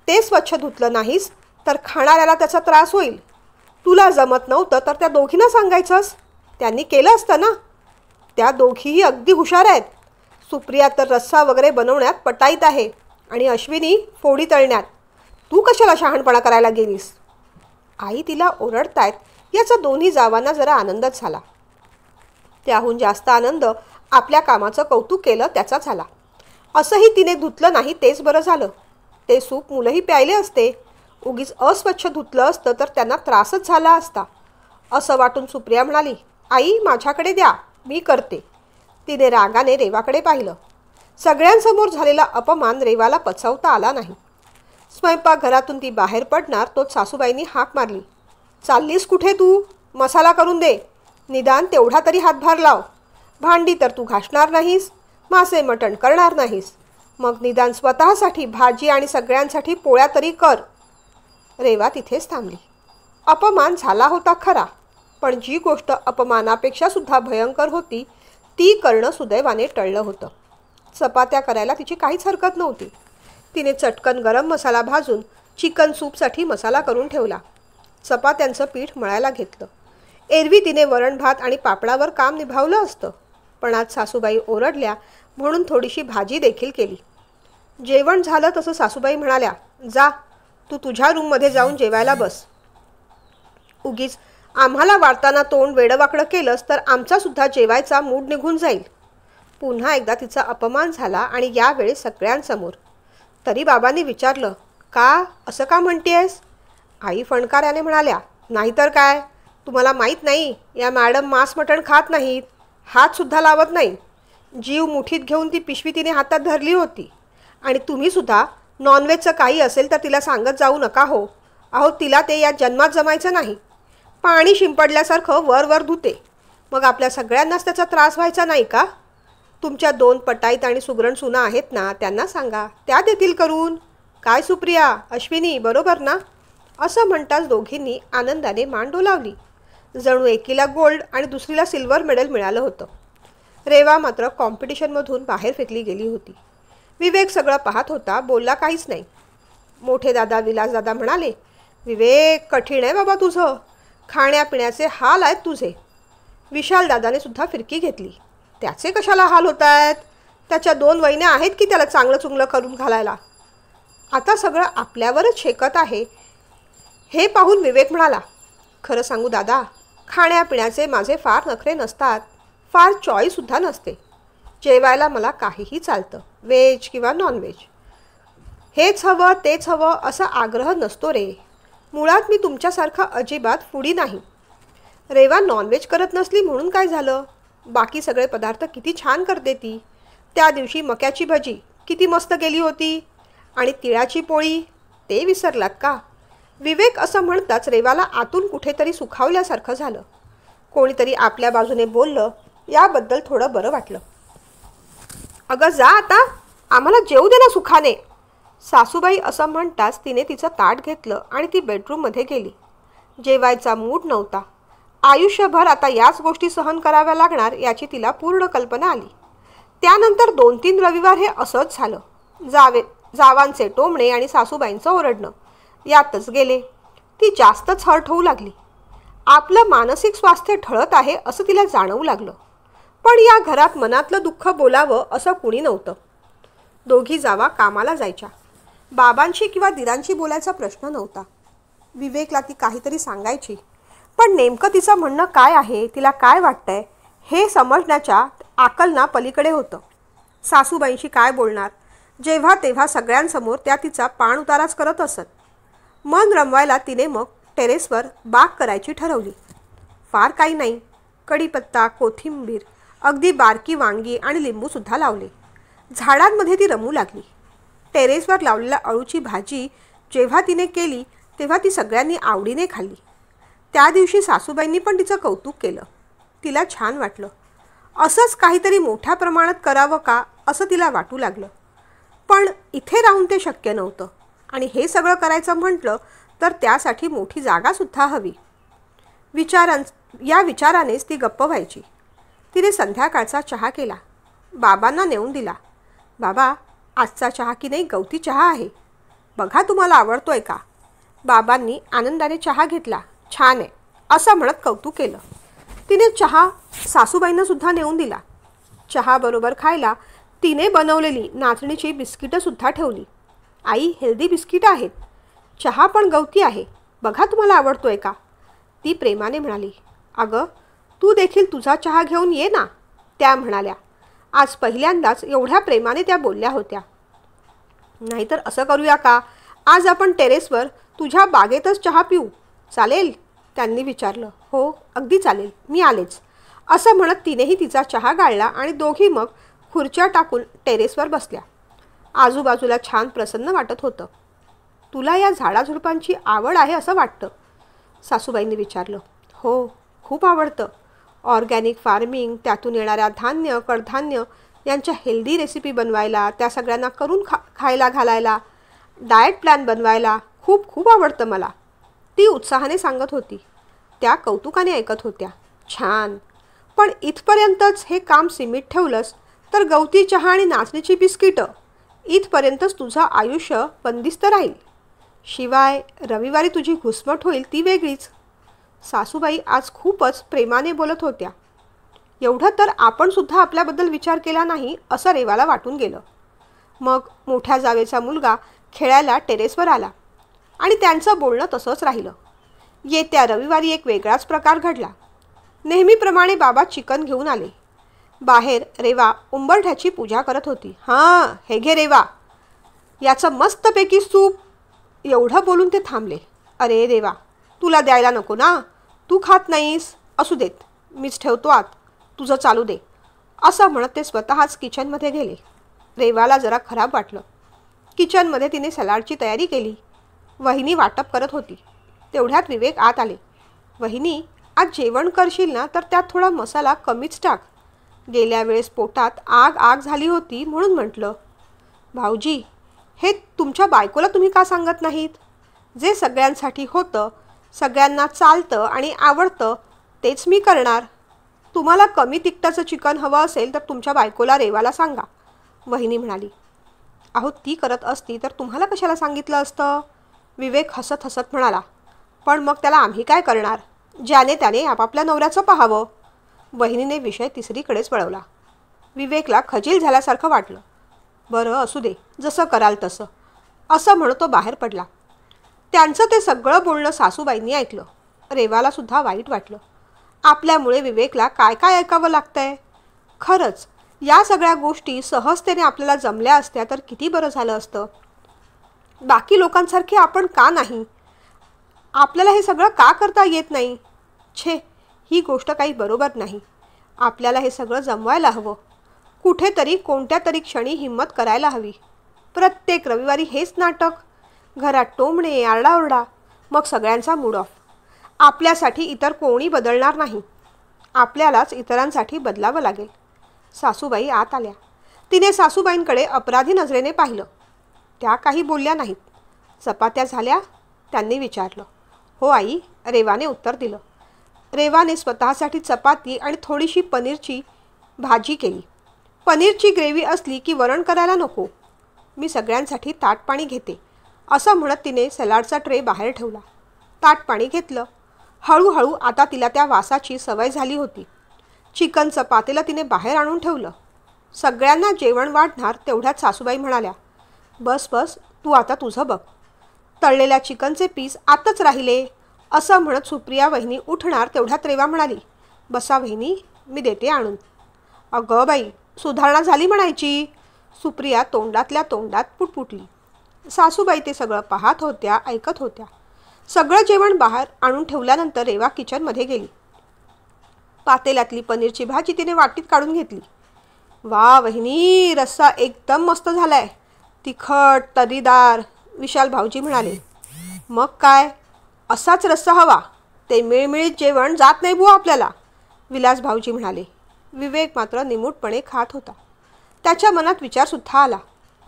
ते स्वच्छ धुतलं नाहीस तर खाणाऱ्याला त्याचा त्रास होईल. तुला जमत नव्हतं तर त्या दोघींना सांगायचंस, त्यांनी केलं असतं ना. त्या दोघीही अगदी हुशार आहेत. सुप्रिया तर रस्सा वगैरे बनवण्यात पटाईत आहे आणि अश्विनी फोडी तळण्यात. तू कशाला शहाणपणा करायला गेलीस? आई तिला ओरडतायत याचा दोन्ही जावांना जरा आनंदच झाला. त्याहून जास्त आनंद आपल्या कामाचं कौतुक केलं त्याचा झाला. असंही तिने धुतलं नाही तेच बरं झालं. ते सूप मुलंही प्यायले असते. उगीच अस्वच्छ धुतलं असतं तर त्यांना त्रासच झाला असता. असं वाटून सुप्रिया म्हणाली, आई माझ्याकडे द्या, मी करते. तिने रागाने रेवाकडे पाहिलं. सगळ्यांसमोर झालेला अपमान रेवाला पचवता आला नाही. स्वयंपाकघरातून ती बाहेर पडणार तोच सासूबाईंनी हाक मारली, चाललीस कुठे तू? मसाला करून दे. निदान तेवढा तरी हातभार लाव. भांडी तर तू घासणार नाहीस, मासे मटण करणार नाहीस, मग निदान स्वतःसाठी भाजी आणि सगळ्यांसाठी पोळ्या तरी कर. रेवा तिथेच थांबली. अपमान झाला होता खरा, पण जी गोष्ट अपमानापेक्षा सुद्धा भयंकर होती ती करणं सुदैवाने टळलं होतं. चपात्या करायला तिची काहीच हरकत नव्हती. तिने चटकन गरम मसाला भाजून चिकन सूपसाठी मसाला करून ठेवला. चपात्यांचं पीठ मळायला घेतलं. एरवी तिने वरण भात आणि पापडावर काम निभावलं असतं, पण आज सासूबाई ओरडल्या म्हणून थोडीशी भाजी देखील केली. जेवण झालं तसं सासूबाई म्हणाल्या, जा तू तुझ्या रूममध्ये जाऊन जेवायला बस. उगीच आम्हाला वाढताना तोंड वेडवाकडं केलंस तर आमचासुद्धा जेवायचा मूड निघून जाईल. पुन्हा एकदा तिचा अपमान झाला आणि यावेळी सगळ्यांसमोर. तरी बाबांनी विचारलं, का असं का म्हणतेस? आई फणकाऱ्याने म्हणाल्या, नाहीतर काय, तुम्हाला माहीत नाही या मॅडम मांस मटण खात नाहीत, हातसुद्धा लावत नाही. जीव मुठीत घेऊन ती पिशवी तिने हातात धरली होती. आणि तुम्हीसुद्धा नॉनव्हेजचं काही असेल तर तिला सांगत जाऊ नका हो. अहो तिला ते या जन्मात जमायचं नाही. पाणी शिंपडल्यासारखं वर वर धुते, मग आपल्या सगळ्यांनाच त्याचा त्रास व्हायचा नाही का? तुमच्या 2 पटाईत आणि सुगरण सुना आहेत ना, त्यांना सांगा, त्या देतील करून. काय सुप्रिया, अश्विनी, बरोबर ना? असं म्हणताच दोघींनी आनंदाने मान डोलावली. जणू एकीला गोल्ड आणि दुसरीला सिल्वर मेडल मिळालं होतं. रेवा मात्र कॉम्पिटिशनमधून बाहेर फेकली गेली होती. विवेक सगळं पाहत होता, बोलला काहीच नाही. मोठे दादा विलासदादा म्हणाले, विवेक, कठीण आहे बाबा तुझं. खाण्यापिण्याचे हाल आहेत तुझे. विशाल दादाने सुद्धा फिरकी घेतली. त्याचे कशाला हाल होत आहेत? त्याच्या 2 वहिन्या आहेत की त्याला चांगलं चुंगलं करून घालायला. आता सगळं आपल्यावरच शेकत आहे हे पाहून विवेक म्हणाला, खरं सांगू दादा, खाण्यापिण्याचे माझे फार नखरे नसतात, फार चॉईससुद्धा नसते. जेवायला मला काहीही चालतं, व्हेज किंवा नॉनव्हेज. हेच हवं तेच हवं असा आग्रह नसतो रे. मुळात मी तुमच्यासारखा अजिबात फूडी नाही. रेवा नॉनव्हेज करत नसली म्हणून काय झालं? बाकी सगळे पदार्थ किती छान करते ती. त्या दिवशी मक्याची भजी किती मस्त केली होती. आणि तिळाची पोळी, ते विसरलात का? विवेक असं म्हणताच रेवाला आतून कुठेतरी सुखावल्यासारखं झालं. कोणीतरी आपल्या बाजूने बोललं, याबद्दल थोडं बरं वाटलं. अगं जा आता, आम्हाला जेवू दे ना सुखाने. सासूबाई असं म्हणताच तिने तिचं ताट घेतलं आणि ती बेडरूममध्ये गेली. जेवायचा मूड नव्हता. आयुष्यभर आता याच गोष्टी सहन कराव्या लागणार याची तिला पूर्ण कल्पना आली. त्यानंतर 2-3 रविवार हे असंच झालं. जावांचे टोमणे आणि सासूबाईंचं ओरडणं यातच गेले. ती जास्तच हर्ट होऊ लागली. आपलं मानसिक स्वास्थ्य ढळत आहे असं तिला जाणवू लागलं. पण या घरात मनातलं दुःख बोलावं असं कुणी नव्हतं. दोघी जावा कामाला जायच्या. बाबांशी किंवा दिरांशी बोलायचा प्रश्न नव्हता. विवेकला ती काहीतरी सांगायची, पण नेमकं तिचं म्हणणं काय आहे, तिला काय वाटतंय हे समजण्याच्या आकलना पलीकडे होतं. सासूबाईंशी काय बोलणार? जेव्हा तेव्हा सगळ्यांसमोर त्या तिचा पाण उताराच करत असत. मन रमवायला तिने मग टेरेसवर बाग करायची ठरवली. फार काही नाही, कढीपत्ता, कोथिंबीर, अगदी बारकी वांगी आणि लिंबूसुद्धा लावले. झाडांमध्ये ती रमू लागली. टेरेसवर लावलेल्या अळूची भाजी जेव्हा तिने केली तेव्हा ती सगळ्यांनी आवडीने खाल्ली. त्या दिवशी सासूबाईंनी पण तिचं कौतुक केलं. तिला छान वाटलं. असंच काहीतरी मोठ्या प्रमाणात करावं का असं तिला वाटू लागलं. पण इथे राहून ते शक्य नव्हतं आणि हे सगळं करायचं म्हटलं तर त्यासाठी मोठी जागासुद्धा हवी. या विचारानेच ती गप्प व्हायची. तिने संध्याकाळचा चहा केला. बाबांना नेऊन दिला. बाबा, आजचा चहा की नाही गवती चहा आहे, बघा तुम्हाला आवडतोय का? बाबांनी आनंदाने चहा घेतला. छान आहे असं म्हणत कौतुक केलं. तिने चहा सासूबाईंना सुद्धा नेऊन दिला. चहाबरोबर खायला तिने बनवलेली नाचणीची बिस्किटंसुद्धा ठेवली. आई, हेल्दी बिस्किट आहेत, चहा पण गवती आहे, बघा तुम्हाला आवडतोय का? ती प्रेमाने म्हणाली. अगं, तू देखील तुझा चहा घेऊन ये ना, त्या म्हणाल्या. आज पहिल्यांदाच एवढ्या प्रेमाने त्या बोलल्या होत्या. नाहीतर असं करूया का, आज आपण टेरेसवर तुझ्या बागेतच चहा पिऊ, चालेल? त्यांनी विचारलं. हो, अगदी चालेल, मी आलेच, असं म्हणत तिनेही तिचा चहा गाळला आणि दोघी मग खुर्च्या टाकून टेरेसवर बसल्या. आजूबाजूला छान प्रसन्न वाटत होतं. तुला या झाडाझुडपांची आवड आहे असं वाटतं, सासूबाईंनी विचारलं. हो, खूप आवडतं. ऑर्गॅनिक फार्मिंग, त्यातून येणाऱ्या धान्य कडधान्य यांच्या हेल्दी रेसिपी बनवायला, त्या सगळ्यांना करून खायला घालायला, डाएट प्लॅन बनवायला खूप खूप आवडतं मला, ती उत्साहाने सांगत होती. त्या कौतुकाने ऐकत होत्या. छान, पण इथपर्यंतच हे काम सीमित ठेवलंस तर गवती चहा आणि नाचणीची बिस्किटं इथपर्यंतच तुझं आयुष्य बंदिस्त राहील. शिवाय रविवारी तुझी घुसमट होईल ती वेगळीच. सासूबाई आज खूपच प्रेमाने बोलत होत्या. एवढं तर आपण सुद्धा आपल्याबद्दल विचार केला नाही असं रेवाला वाटून गेलं. मग मोठ्या जावेचा मुलगा खेळायला टेरेसवर आला आणि त्यांचं बोलणं तसंच राहिलं. येत्या रविवारी एक वेगळाच प्रकार घडला. नेहमीप्रमाणे बाबा चिकन घेऊन आले. बाहेर रेवा उंबरठ्याची पूजा करत होती. हां, हे घे रेवा, याचं मस्तपैकी सूप. एवढं बोलून ते थांबले. अरे रेवा, तुला द्यायला नको ना, तू खात नाहीस, असू देत, मीच ठेवतो आत, तुझं चालू दे, असं म्हणत ते स्वतःच किचनमध्ये गेले. रेवाला जरा खराब वाटलं. किचनमध्ये तिने सलाडची तयारी केली. वहिनी वाटप करत होती. तेवढ्यात विवेक आत आले. वहिनी, आज जेवण करशील ना तर त्यात थोडा मसाला कमीच टाक. गेल्या वेळेस पोटात आग आग झाली होती म्हणून म्हटलं. भाऊजी, हे तुमच्या बायकोला तुम्ही का सांगत नाहीत? जे सगळ्यांसाठी होतं, सगळ्यांना चालतं आणि आवडतं तेच मी करणार. तुम्हाला कमी तिखटाचं चिकन हवं असेल तर तुमच्या बायकोला रेवाला सांगा, वहिनी म्हणाली. अहो, ती करत असती तर तुम्हाला कशाला सांगितलं असतं? विवेक हसत हसत म्हणाला. पण मग त्याला आम्ही काय करणार? ज्याने त्याने आपापल्या नवऱ्याचं पाहावं. वहिनीने विषय तिसरीकडेच वळवला. विवेकला खजील झाल्यासारखं वाटलं. बरं असू दे, जसं कराल तसं, असं म्हणत तो बाहेर पडला. त्यांचं ते सगळं बोलणं सासूबाईंनी ऐकलं. रेवाला सुद्धा वाईट वाटलं. आपल्यामुळे विवेकला काय काय ऐकावं लागतंय. खरंच या सगळ्या गोष्टी सहजतेने आपल्याला जमल्या असत्या तर किती बरं झालं असतं. बाकी लोकांसारखे आपण का नाही? आपल्याला हे सगळं का करता येत नाही? छे, ही गोष्ट काही बरोबर नाही. आपल्याला हे सगळं जमवायला हवं. कुठेतरी कोणत्या तरी क्षणी हिंमत करायला हवी. प्रत्येक रविवारी हेच नाटक, घरात टोमणे, आरडाओरडा, मग सगळ्यांचा मूड ऑफ. आपल्यासाठी इतर कोणी बदलणार नाही. आपल्यालाच इतरांसाठी बदलावं लागेल. सासूबाई आत आल्या. तिने सासूबाईंकडे अपराधी नजरेने पाहिलं. त्या काही बोलल्या नाहीत. चपात्या झाल्या? त्यांनी विचारलं. हो आई, रेवाने उत्तर दिलं. रेवाने स्वतःसाठी चपाती आणि थोडीशी पनीरची भाजी केली. पनीरची ग्रेव्ही असली की वरण करायला नको. मी सगळ्यांसाठी ताट पाणी घेते, असं म्हणत तिने सलाडचा ट्रे बाहेर ठेवला. ताट पाणी घेतलं. हळूहळू आता तिला त्या वासाची सवय झाली होती. चिकनचं पातेलं तिने बाहेर आणून ठेवलं. सगळ्यांना जेवण वाढणार तेवढ्यात सासूबाई म्हणाल्या, बस बस, तू आता तुझं बघ. तळलेल्या चिकनचे पीस आतच राहिले, असं म्हणत सुप्रिया वहिनी उठणार तेवढ्यात रेवा म्हणाली, बसा वहिनी, मी देते आणून. अगं बाई, सुधारणा झाली म्हणायची. सुप्रिया तोंडातल्या तोंडात पुटपुटली. सासूबाई ते सगळं पाहत होत्या, ऐकत होत्या. सगळं जेवण बाहेर आणून ठेवल्यानंतर रेवा किचनमध्ये गेली. पातेल्यातली पनीरची भाजी तिने वाटीत काढून घेतली. वा वहिनी, रस्सा एकदम मस्त झालाय. तिखट, तर्रीदार, विशाल भाऊजी म्हणाले. मग काय, असाच रस्सा हवा. ते मिळमिळीत जेवण जात नाही बुवा आपल्याला, विलास भाऊजी म्हणाले. विवेक मात्र निमूटपणे खात होता. त्याच्या मनात विचारसुद्धा आला,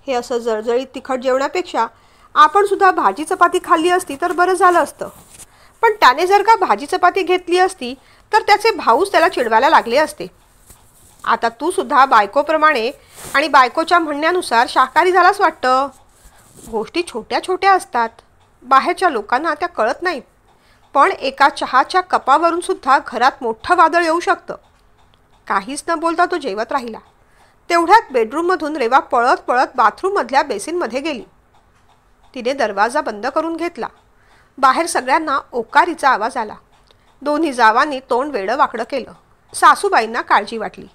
हे असं जळजळीत तिखट जेवणापेक्षा आपण सुद्धा भाजी चपाती खाल्ली असती तर बरं झालं असतं. पण त्याने जर का भाजी चपाती घेतली असती तर त्याचे भाऊच त्याला चिडवायला लागले असते. आता तू सुद्धा बायकोप्रमाणे आणि बायकोच्या म्हणण्यानुसार शाकाहारी झालास वाटतं. गोष्टी छोट्या छोट्या असतात, बाहेरच्या लोकांना त्या कळत नाहीत. पण एका चहाच्या कपावरून सुद्धा घरात मोठं वादळ येऊ शकतं. काहीच न बोलता तो जेवत राहिला. तेवढ्यात बेडरूममधून रेवा पळत पळत बाथरूममधल्या बेसिनमध्ये गेली. तिने दरवाजा बंद करून घेतला. बाहेर सगळ्यांना ओकारीचा आवाज आला. दोन्ही जावांनी तोंड वेडं वाकडं केलं. सासूबाईंना काळजी वाटली.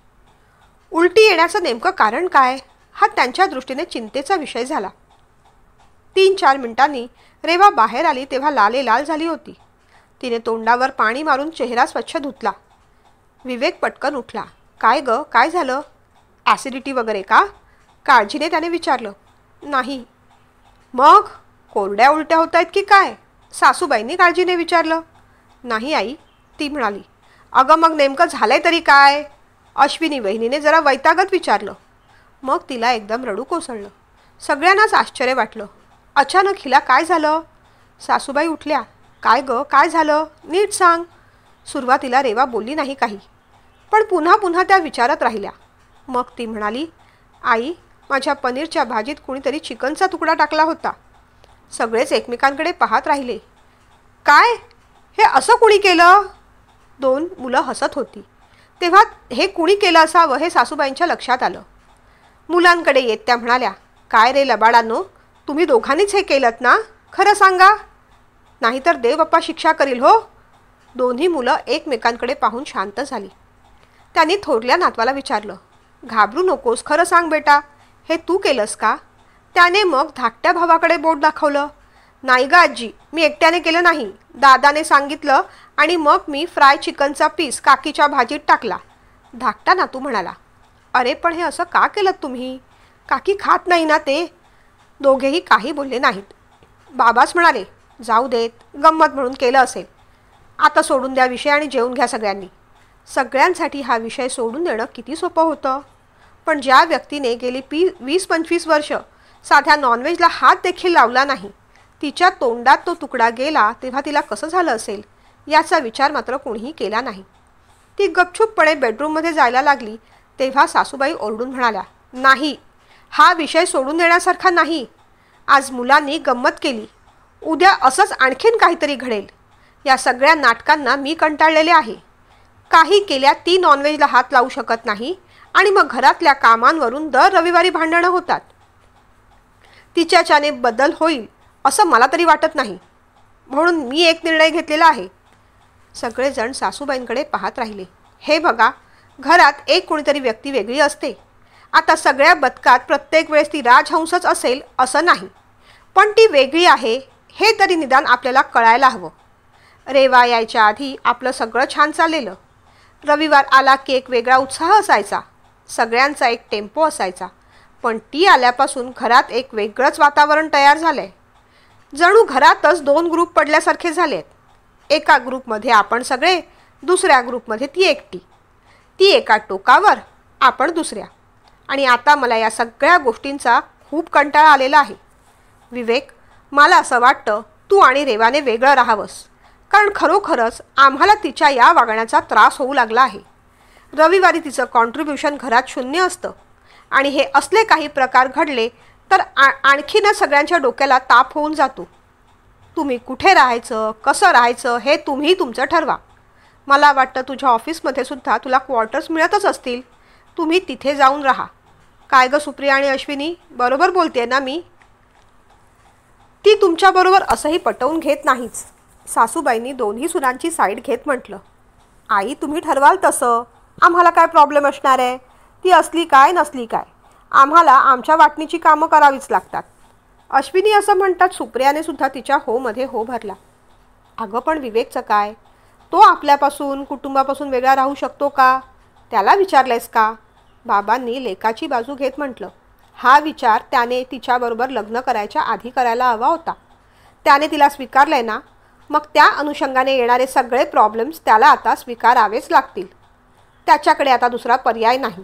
उलटी येण्याचं नेमकं कारण काय, हा त्यांच्या दृष्टीने चिंतेचा विषय झाला. 3-4 मिनिटांनी रेवा बाहेर आली तेव्हा लाल झाली होती. तिने तोंडावर पाणी मारून चेहरा स्वच्छ धुतला. विवेक पटकन उठला. काय ग, काय झालं? ॲसिडिटी वगैरे का? काळजीने त्याने विचारलं. नाही. मग कोरड्या उलट्या होत आहेत की काय? सासूबाईंनी काळजीने विचारलं. नाही आई, ती म्हणाली. अगं मग नेमकं झालंय तरी काय? अश्विनी वहिनीने जरा वैतागत विचारलं. मग तिला एकदम रडू कोसळलं. सगळ्यांनाच आश्चर्य वाटलं. अचानक हिला काय झालं? सासूबाई उठल्या. काय ग, काय झालं? नीट सांग. सुरुवातीला रेवा बोलली नाही काही, पण पुन्हा पुन्हा त्या विचारत राहिल्या. मग ती म्हणाली, आई, माझ्या पनीरच्या भाजीत कुणीतरी चिकनचा तुकडा टाकला होता. सगळेच एकमेकांकडे पाहत राहिले. काय, हे असं कुणी केलं? 2 मुलं हसत होती. तेव्हा हे कुणी केलं असावं हे सासूबाईंच्या लक्षात आलं. मुलांकडे येत त्या म्हणाल्या, काय रे लबाडांनो, तुम्ही दोघांनीच हे केलंत ना? खरं सांगा, नाहीतर देव बाप्पा शिक्षा करील हो. दोन्ही मुलं एकमेकांकडे पाहून शांत झाली. त्यांनी थोरल्या नातवाला विचारलं, घाबरू नकोस, खरं सांग बेटा, हे तू केलंस का? त्याने मग धाकट्या भावाकडे बोट दाखवलं. नाही ग आजी, मी एकट्याने केलं नाही. दादाने सांगितलं आणि मग मी फ्राय चिकनचा पीस काकीच्या भाजीत टाकला, धाकटा नातू म्हणाला. अरे पण हे असं का केलं तुम्ही? काकी खात नाही ना ते. दोघेही काही बोलले नाहीत. बाबाच म्हणाले, जाऊ देत, गंमत म्हणून केलं असेल. आता सोडून द्या विषय आणि जेवून घ्या सगळ्यांनी. सगळ्यांसाठी हा विषय सोडून देणं किती सोपं होतं. पण ज्या व्यक्तीने गेली 20-25 वर्ष साध्या नॉनव्हेजला हात देखील लावला नाही, तिच्या तोंडात तो तुकडा गेला तेव्हा तिला कसं झालं असेल याचा विचार मात्र कोणीही केला नाही. ती गपचूपपणे बेडरूममध्ये जायला लागली तेव्हा सासूबाई ओरडून म्हणाल्या, नाही, हा विषय सोडून देण्यासारखा नाही. आज मुलांनी गंमत केली, उद्या असंच आणखीन काहीतरी घडेल. या सगळ्या नाटकांना मी कंटाळलेले आहे. काही केल्या ती नॉनव्हेजला हात लावू शकत नाही आणि मग घरातल्या कामांवरून दर रविवारी भांडणं होतात. तिच्याच्याने बदल होईल असं मला तरी वाटत नाही, म्हणून मी एक निर्णय घेतलेला आहे. सगळेजण सासूबाईंकडे पाहत राहिले. हे बघा, घरात एक कोणीतरी व्यक्ती वेगळी असते. आता सगळ्या बदकात प्रत्येक वेळेस ती राजहंसच असेल असं नाही, पण ती वेगळी आहे हे तरी निदान आपल्याला कळायला हवं. रेवा यायच्या आधी आपलं सगळं छान चाललेलं. रविवार आला की एक वेगळा उत्साह असायचा, सगळ्यांचा एक टेम्पो असायचा. पण ती आल्यापासून घरात एक वेगळंच वातावरण तयार झालंय. जणू घरातच दोन ग्रुप पडल्यासारखे झालेत. एका ग्रुपमध्ये आपण सगळे, दुसऱ्या ग्रुपमध्ये ती एकटी. ती एका टोकावर, आपण दुसऱ्या. आणि आता मला या सगळ्या गोष्टींचा खूप कंटाळा आलेला आहे. विवेक, मला असं वाटतं तू आणि रेवाने वेगळं राहावंस, कारण खरोखरच आम्हाला तिच्या या वागण्याचा त्रास होऊ लागला आहे. रविवारी तिचं कॉन्ट्रीब्युशन घरात शून्य असतं आणि हे असले काही प्रकार घडले तर आणखीनच सगळ्यांच्या डोक्याला ताप होऊन जातो. तुम्ही कुठे राहायचं, कसं राहायचं हे तुम्ही तुमचं ठरवा. मला वाटतं तुझ्या ऑफिसमध्ये सुद्धा तुला क्वार्टर्स मिळतच असतील. तुम्ही तिथे जाऊन राहा. काय गं सुप्रिया आणि अश्विनी, बरोबर बोलते ना मी? ती तुमच्याबरोबर असंही पटवून घेत नाहीच. सासूबाईंनी दोन्ही सुनांची साईड घेत म्हटलं. आई, तुम्ही ठरवाल तसं. आम्हाला काय प्रॉब्लेम असणार आहे? ती असली काय नसली काय, आम्हाला आमच्या वाटणीची कामं करावीच लागतात. अश्विनी असं म्हणतात सुप्रियाने सुद्धा तिच्या होमध्ये हो भरला. अगं पण विवेकचं काय? तो आपल्यापासून, कुटुंबापासून वेगळा राहू शकतो का? त्याला विचारलंयस का? बाबांनी लेकाची बाजू घेत म्हटलं. हा विचार त्याने तिच्याबरोबर लग्न करायच्या आधी करायला हवा होता. त्याने तिला स्वीकारलंय ना, मग त्या अनुषंगाने येणारे सगळे प्रॉब्लेम्स त्याला आता स्वीकारावेच लागतील. त्याच्याकडे आता दुसरा पर्याय नाही.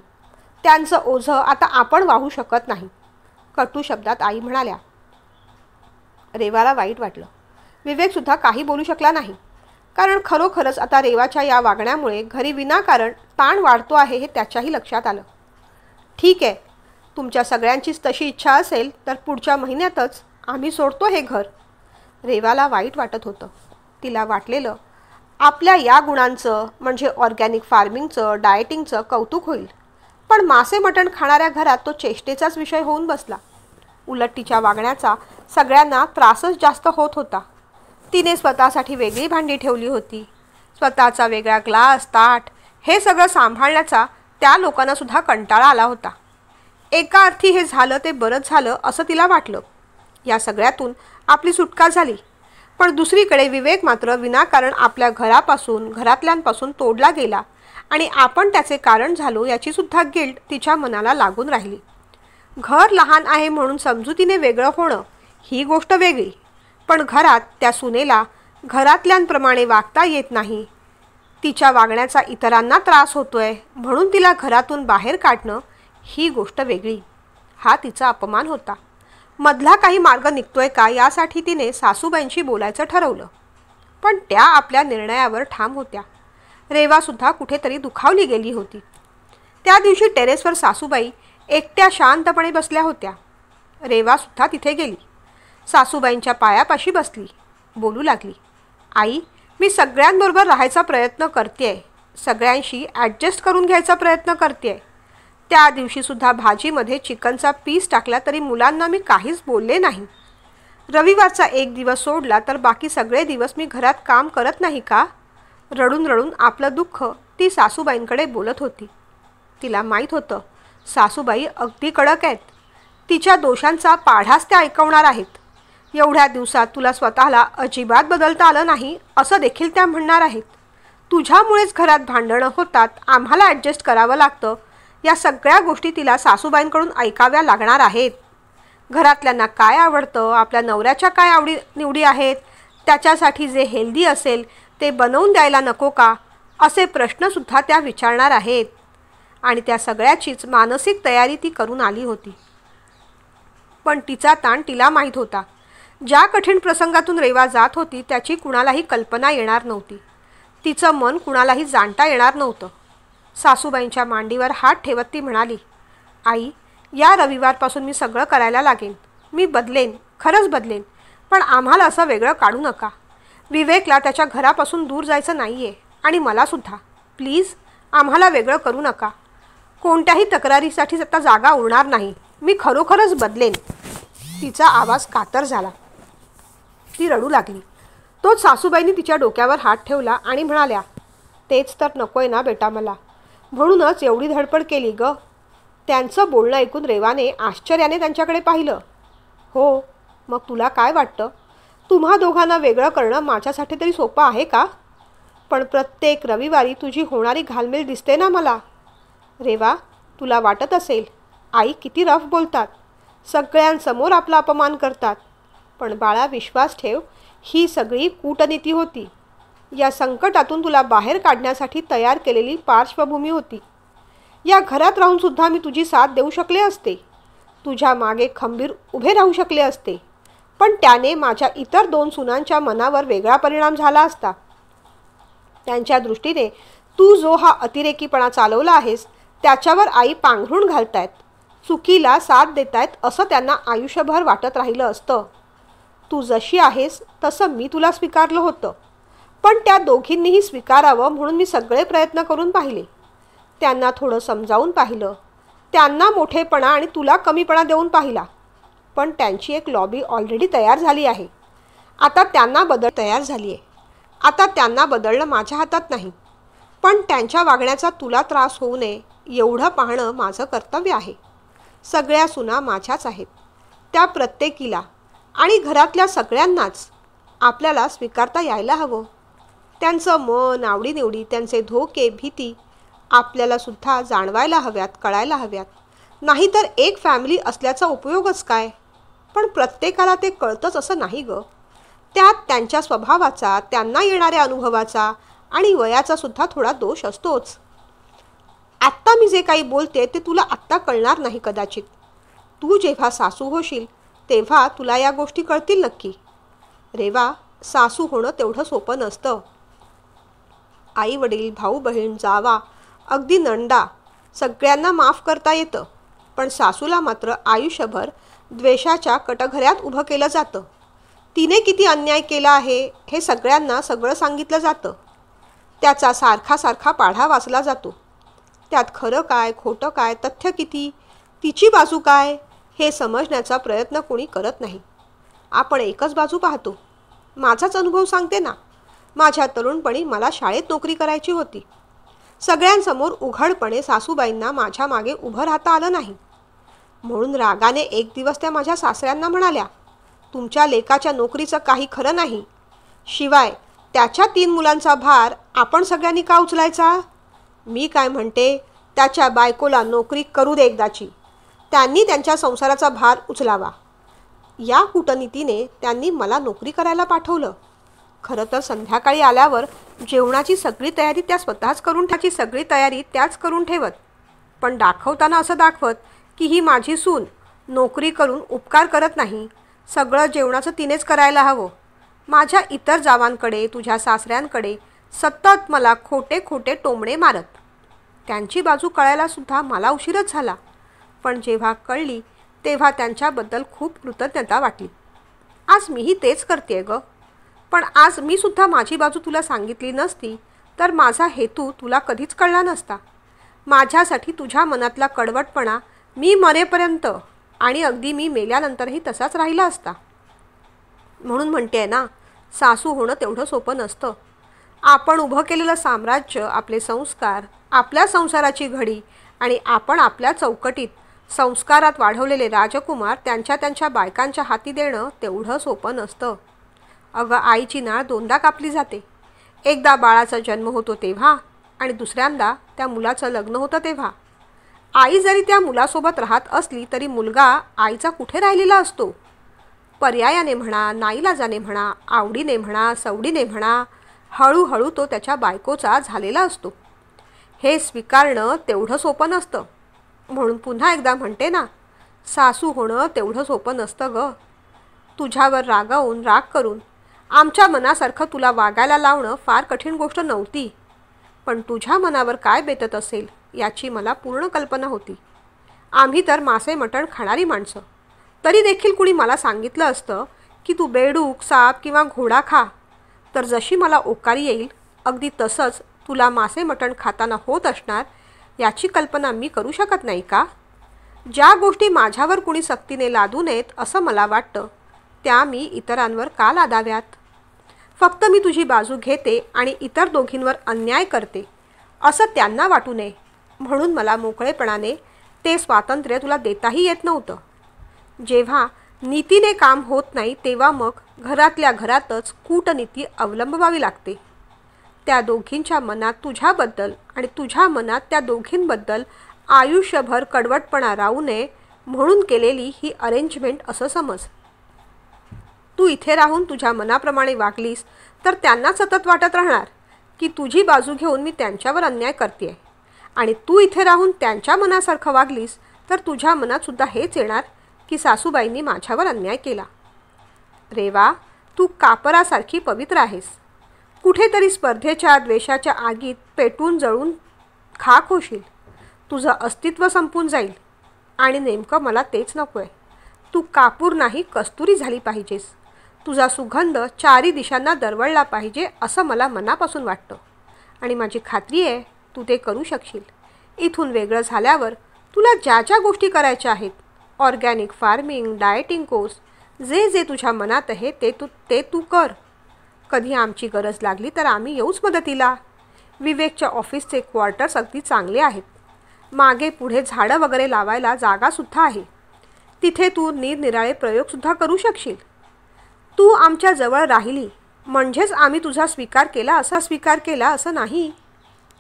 त्यांचं ओझं आता आपण वाहू शकत नाही, कटू शब्दात आई म्हणाल्या. रेवाला वाईट वाटलं. विवेकसुद्धा काही बोलू शकला नाही, कारण खरोखरच आता रेवाच्या या वागण्यामुळे घरी विनाकारण ताण वाढतो आहे हे त्याच्याही लक्षात आलं. ठीक आहे, तुमच्या सगळ्यांचीच तशी इच्छा असेल तर पुढच्या महिन्यातच आम्ही सोडतो हे घर. रेवाला वाईट वाटत होतं. तिला वाटलेलं आपल्या या गुणांचं म्हणजे ऑर्गॅनिक फार्मिंगचं, डाएटिंगचं कौतुक होईल, पण मासे मटण खाणाऱ्या घरात तो चेष्टेचाच विषय होऊन बसला. उलट तिच्या वागण्याचा सगळ्यांना त्रासच जास्त होत होता. तिने स्वतःसाठी वेगळी भांडी ठेवली होती. स्वतःचा वेगळा ग्लास, ताट हे सगळं सांभाळण्याचा त्या लोकांना सुद्धा कंटाळा आला होता. एका अर्थी हे झालं ते बरंच झालं असं तिला वाटलं. या सगळ्यातून आपली सुटका झाली. पण दुसरीकडे विवेक मात्र विनाकारण आपल्या घरापासून, घरातल्यांपासून तोडला गेला आणि आपण त्याचे कारण झालो याची सुद्धा गिल्ट तिच्या मनाला लागून राहिली. घर लहान आहे म्हणून समजुतीने वेगळं होणं ही गोष्ट वेगळी, पण घरात त्या सुनेला घरातल्यांप्रमाणे वागता येत नाही, तिच्या वागण्याचा इतरांना त्रास होतोय म्हणून तिला घरातून बाहेर काढणं ही गोष्ट वेगळी. हा तिचा अपमान होता. मधला काही मार्ग निघतोय का यासाठी तिने सासूबाईंशी बोलायचं ठरवलं, पण त्या आपल्या निर्णयावर ठाम होत्या. रेवासुद्धा कुठेतरी दुखावली गेली होती. त्या दिवशी टेरेसवर सासूबाई एकट्या शांतपणे बसल्या होत्या. रेवासुद्धा तिथे गेली. सासूबाईंच्या पायापाशी बसली. बोलू लागली. आई, मी सगळ्यांबरोबर राहायचा प्रयत्न करतेय, सगळ्यांशी ॲडजस्ट करून घ्यायचा प्रयत्न करतेय. त्या दिवशीसुद्धा भाजीमध्ये चिकनचा पीस टाकला तरी मुलांना मी काहीच बोलले नाही. रविवारचा एक दिवस सोडला तर बाकी सगळे दिवस मी घरात काम करत नाही का? रडून रडून आपलं दुःख ती सासूबाईंकडे बोलत होती. तिला माहीत होतं सासूबाई अगदी कडक आहेत. तिच्या दोषांचा पाढाच त्या ऐकवणार आहेत. एवढ्या दिवसात तुला स्वतःला अजिबात बदलता आलं नाही असं देखील त्या म्हणणार आहेत. तुझ्यामुळेच घरात भांडणं होतात, आम्हाला ॲडजस्ट करावं लागतं, या सगळ्या गोष्टी तिला सासूबाईंकडून ऐकाव्या लागणार आहेत. घरातल्यांना काय आवडतं, आपल्या नवऱ्याच्या काय आवडी निवडी आहेत, त्याच्यासाठी जे हेल्दी असेल ते बनवून द्यायला नको का, असे प्रश्नसुद्धा त्या विचारणार आहेत. आणि त्या सगळ्याचीच मानसिक तयारी ती करून आली होती. पण तिचा ताण तिला माहीत होता. ज्या कठीण प्रसंगातून रेवा जात होती त्याची कुणालाही कल्पना येणार नव्हती. तिचं मन कुणालाही जाणता येणार नव्हतं. सासूबाईंच्या मांडीवर हात ठेवत ती म्हणाली, आई, या रविवारपासून मी सगळं करायला लागेन. मी बदलेन, खरंच बदलेन, पण आम्हाला असं वेगळं काढू नका. विवेकला त्याच्या घरापासून दूर जायचं नाही आहे आणि मलासुद्धा. प्लीज आम्हाला वेगळं करू नका. कोणत्याही तक्रारीसाठीच आता जागा उरणार नाही. मी खरोखरच बदलेन. तिचा आवाज कातर झाला. ती रडू लागली. तोच सासूबाईंनी तिच्या डोक्यावर हात ठेवला आणि म्हणाल्या, तेच तर नकोय ना बेटा मला, म्हणूनच एवढी धडपड केली ग. त्यांचं बोलणं ऐकून रेवाने आश्चर्याने त्यांच्याकडे पाहिलं. हो, मग तुला काय वाटतं? तुम्हा दोघांना वेगळं करणं माझ्यासाठी तरी सोपं आहे का? पण प्रत्येक रविवारी तुझी होणारी घालमेल दिसते ना मला. रेवा, तुला वाटत असेल आई किती रफ बोलतात, सगळ्यांसमोर आपला अपमान करतात. पण बाळा, विश्वास ठेव, ही सगळी कूटनीती होती. या संकटातून तुला बाहेर काढण्यासाठी तयार केलेली पार्श्वभूमी होती. या घरात राहूनसुद्धा मी तुझी साथ देऊ शकले असते, तुझ्या मागे खंबीर उभे राहू शकले असते. पण त्याने माझ्या इतर 2 सुनांच्या मनावर वेगळा परिणाम झाला असता. त्यांच्या दृष्टीने तू जो हा अतिरेकीपणा चालवला आहेस त्याच्यावर आई पांघरून घालतायत, चुकीला साथ देतायत असं त्यांना आयुष्यभर वाटत राहिलं असतं. तू जशी आहेस तसं मी तुला स्वीकारलं होतं, पण त्या दोघींनीही स्वीकारावं म्हणून मी सगळे प्रयत्न करून पाहिले. त्यांना थोडं समजावून पाहिलं, त्यांना मोठेपणा आणि तुला कमीपणा देऊन पाहिला. पण त्यांची एक लॉबी ऑलरेडी तयार झाली आहे. आता त्यांना बदलणं माझ्या हातात नाही. पण त्यांच्या वागण्याचा तुला त्रास होऊ नये एवढं पाहणं माझं कर्तव्य आहे. सगळ्या सुना माझ्याच आहेत. त्या प्रत्येकीला आणि घरातल्या सगळ्यांनाच आपल्याला स्वीकारता यायला हवं. त्यांचं मन, आवडीनिवडी, त्यांचे धोके, भीती आपल्याला सुद्धा जाणवायला हव्यात, कळायला हव्यात. नाहीतर एक फॅमिली असल्याचा उपयोगच काय? पण प्रत्येकाला ते कळतंच असं नाही ग. त्यात त्यांच्या स्वभावाचा, त्यांना येणाऱ्या अनुभवाचा आणि वयाचा सुद्धा थोडा दोष असतोच. आत्ता मी जे काही बोलते ते तुला आत्ता कळणार नाही कदाचित. तू जेव्हा सासू होशील तेव्हा तुला या गोष्टी कळतील नक्की. रेवा, सासू होणं तेवढं सोपं नसतं. आई वडील, भाऊ बहीण, जावा, अगदी नंदा सगळ्यांना माफ करता येतं. पण सासूला मात्र आयुष्यभर द्वेषाच्या कटघऱ्यात उभं केलं जातं. तिने किती अन्याय केला आहे हे सगळ्यांना सगळं सांगितलं जातं. त्याचा सारखा पाढा वाचला जातो. त्यात खरं काय, खोटं काय, तथ्य किती, तिची बाजू काय हे समजण्याचा प्रयत्न कोणी करत नाही. आपण एकच बाजू पाहतो. माझाच अनुभव सांगते ना. माझ्या तरुणपणी मला शाळेत नोकरी करायची होती. सगळ्यांसमोर उघडपणे सासूबाईंना माझ्या मागे उभं राहता आलं नाही. म्हणून रागाने एक दिवस त्या माझ्या सासऱ्यांना म्हणाल्या, तुमच्या लेकाच्या नोकरीचं काही खरं नाही. शिवाय त्याच्या 3 मुलांचा भार आपण सगळ्यांनी का उचलायचा? मी काय म्हणते, त्याच्या बायकोला नोकरी करू दे एकदाची. त्यांनी त्यांच्या संसाराचा भार उचलावा. या कूटनीतीने त्यांनी मला नोकरी करायला पाठवलं. खरं तर संध्याकाळी आल्यावर जेवणाची सगळी तयारी त्याच करून ठेवत. पण दाखवताना असं दाखवत की ही माझी सून नोकरी करून उपकार करत नाही, सगळं जेवणाचं तिनेच करायला हवं. माझ्या इतर जावांकडे, तुझ्या सासऱ्यांकडे सतत मला खोटे टोमणे मारत. त्यांची बाजू कळायला सुद्धा मला उशीरच झाला. पण जेव्हा कळली तेव्हा त्यांच्याबद्दल खूप कृतज्ञता वाटली. आज मीही तेच करतेय ग. पण आज मी सुद्धा माझी बाजू तुला सांगितली नसती तर माझा हेतू तुला कधीच कळला नसता. माझ्यासाठी तुझ्या मनातला कडवटपणा मी मरेपर्यंत आणि अगदी मी मेल्यानंतरही तसाच राहिला असता. म्हणून म्हणते ना, सासू होणं तेवढं सोपं नसतं. आपण उभं केलेलं साम्राज्य, आपले संस्कार, आपल्या संसाराची घडी आणि आपण आपल्या चौकटीत संस्कारात वाढवलेले राजकुमार त्यांच्या बायकांच्या हाती देणं तेवढं सोपं नसतं. अगं, आईची नाळ 2दा कापली जाते. एकदा बाळाचा जन्म होतो तेव्हा आणि दुसऱ्यांदा त्या मुलाचं लग्न होतं तेव्हा. आई जरी त्या मुलासोबत राहत असली तरी मुलगा आईचा कुठे राहिलेला असतो. पर्यायाने म्हणा, नाईलाजाने म्हणा, आवडीने म्हणा, सवडीने म्हणा, हळूहळू तो त्याच्या बायकोचा झालेला असतो. हे स्वीकारणं तेवढं सोपं नसतं. म्हणून पुन्हा एकदा म्हणते ना, सासू होणं तेवढं सोपं नसतं ग. तुझ्यावर रागावून, राग करून आमच्या मनासारखं तुला वागायला लावणं फार कठीण गोष्ट नव्हती. पण तुझ्या मनावर काय बेतत असेल याची मला पूर्ण कल्पना होती. आम्ही तर मासे मटण खाणारी माणसं. तरी देखील कुणी मला सांगितलं असतं की तू बेडूक, साप किंवा घोडा खा, तर जशी मला ओकारी येईल अगदी तसंच तुला मासे मटण खाताना होत असणार याची कल्पना मी करू शकत नाही का? ज्या गोष्टी माझ्यावर कुणी सक्तीने लादू नयेत असं मला वाटतं त्या मी इतरांवर का लादाव्यात? फक्त मी तुझी बाजू घेते आणि इतर दोघींवर अन्याय करते असं त्यांना वाटू नये म्हणून मला मोकळेपणाने ते स्वातंत्र्य तुला देताही येत नव्हतं. जेव्हा नीतीने काम होत नाही तेव्हा मग घरातल्या घरातच कूटनीती अवलंबवावी लागते. त्या दोघींच्या मनात तुझ्याबद्दल आणि तुझ्या मनात त्या दोघींबद्दल आयुष्यभर कडवटपणा राहू नये म्हणून केलेली ही अरेंजमेंट असं समज. तू इथे राहून तुझ्या मनाप्रमाणे वागलीस तर त्यांना सतत वाटत राहणार की तुझी बाजू घेऊन मी त्यांच्यावर अन्याय करते आणि तू इथे राहून त्यांच्या मनासारखं वागलीस तर तुझ्या मनातसुद्धा हेच येणार की सासूबाईंनी माझ्यावर अन्याय केला. रेवा, तू कापरासारखी पवित्र आहेस. कुठेतरी स्पर्धेच्या द्वेषाच्या आगीत पेटून जळून खाक होशील. तुझं अस्तित्व संपून जाईल आणि नेमकं मला तेच नको आहे. तू कापूर नाही कस्तुरी झाली पाहिजेस. तुझा सुगंध चारी दिशांना दरवळला पाहिजे असं मला मनापासून वाटतं आणि माझी खात्री आहे तू ते करू शकशील. इथून वेगळं झाल्यावर तुला ज्या ज्या गोष्टी करायच्या आहेत, ऑर्गॅनिक फार्मिंग, डाएटिंग कोर्स, जे जे तुझ्या मनात आहे ते तू कर. कधी आमची गरज लागली तर आम्ही येऊच मदतीला. विवेकच्या ऑफिसचे क्वार्टर्स अगदी चांगले आहेत. मागे पुढे झाडं वगैरे लावायला जागासुद्धा आहे. तिथे तू निरनिराळे प्रयोगसुद्धा करू शकशील. तू आमच्या जवळ राहिली म्हणजेच आम्ही तुझा स्वीकार केला असं नाही.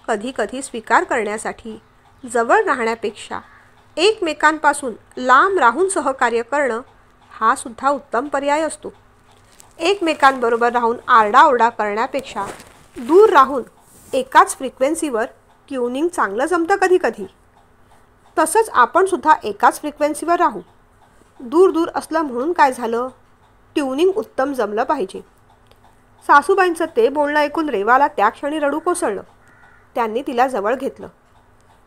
कधी कधी स्वीकार करण्यासाठी जवळ राहण्यापेक्षा एकमेकांपासून लांब राहून सहकार्य करणं हा सुद्धा उत्तम पर्याय असतो. एकमेकांबरोबर राहून आरडाओरडा करण्यापेक्षा दूर राहून एकाच फ्रिक्वेन्सीवर ट्युनिंग चांगलं जमतं कधी कधी. तसंच आपण सुद्धा एकाच फ्रिक्वेन्सीवर राहू. दूर दूर असलं म्हणून काय झालं, ट्युनिंग उत्तम जमलं पाहिजे. सासूबाईंचं ते बोलणं ऐकून रेवाला त्या क्षणी रडू कोसळलं. त्यांनी तिला जवळ घेतलं.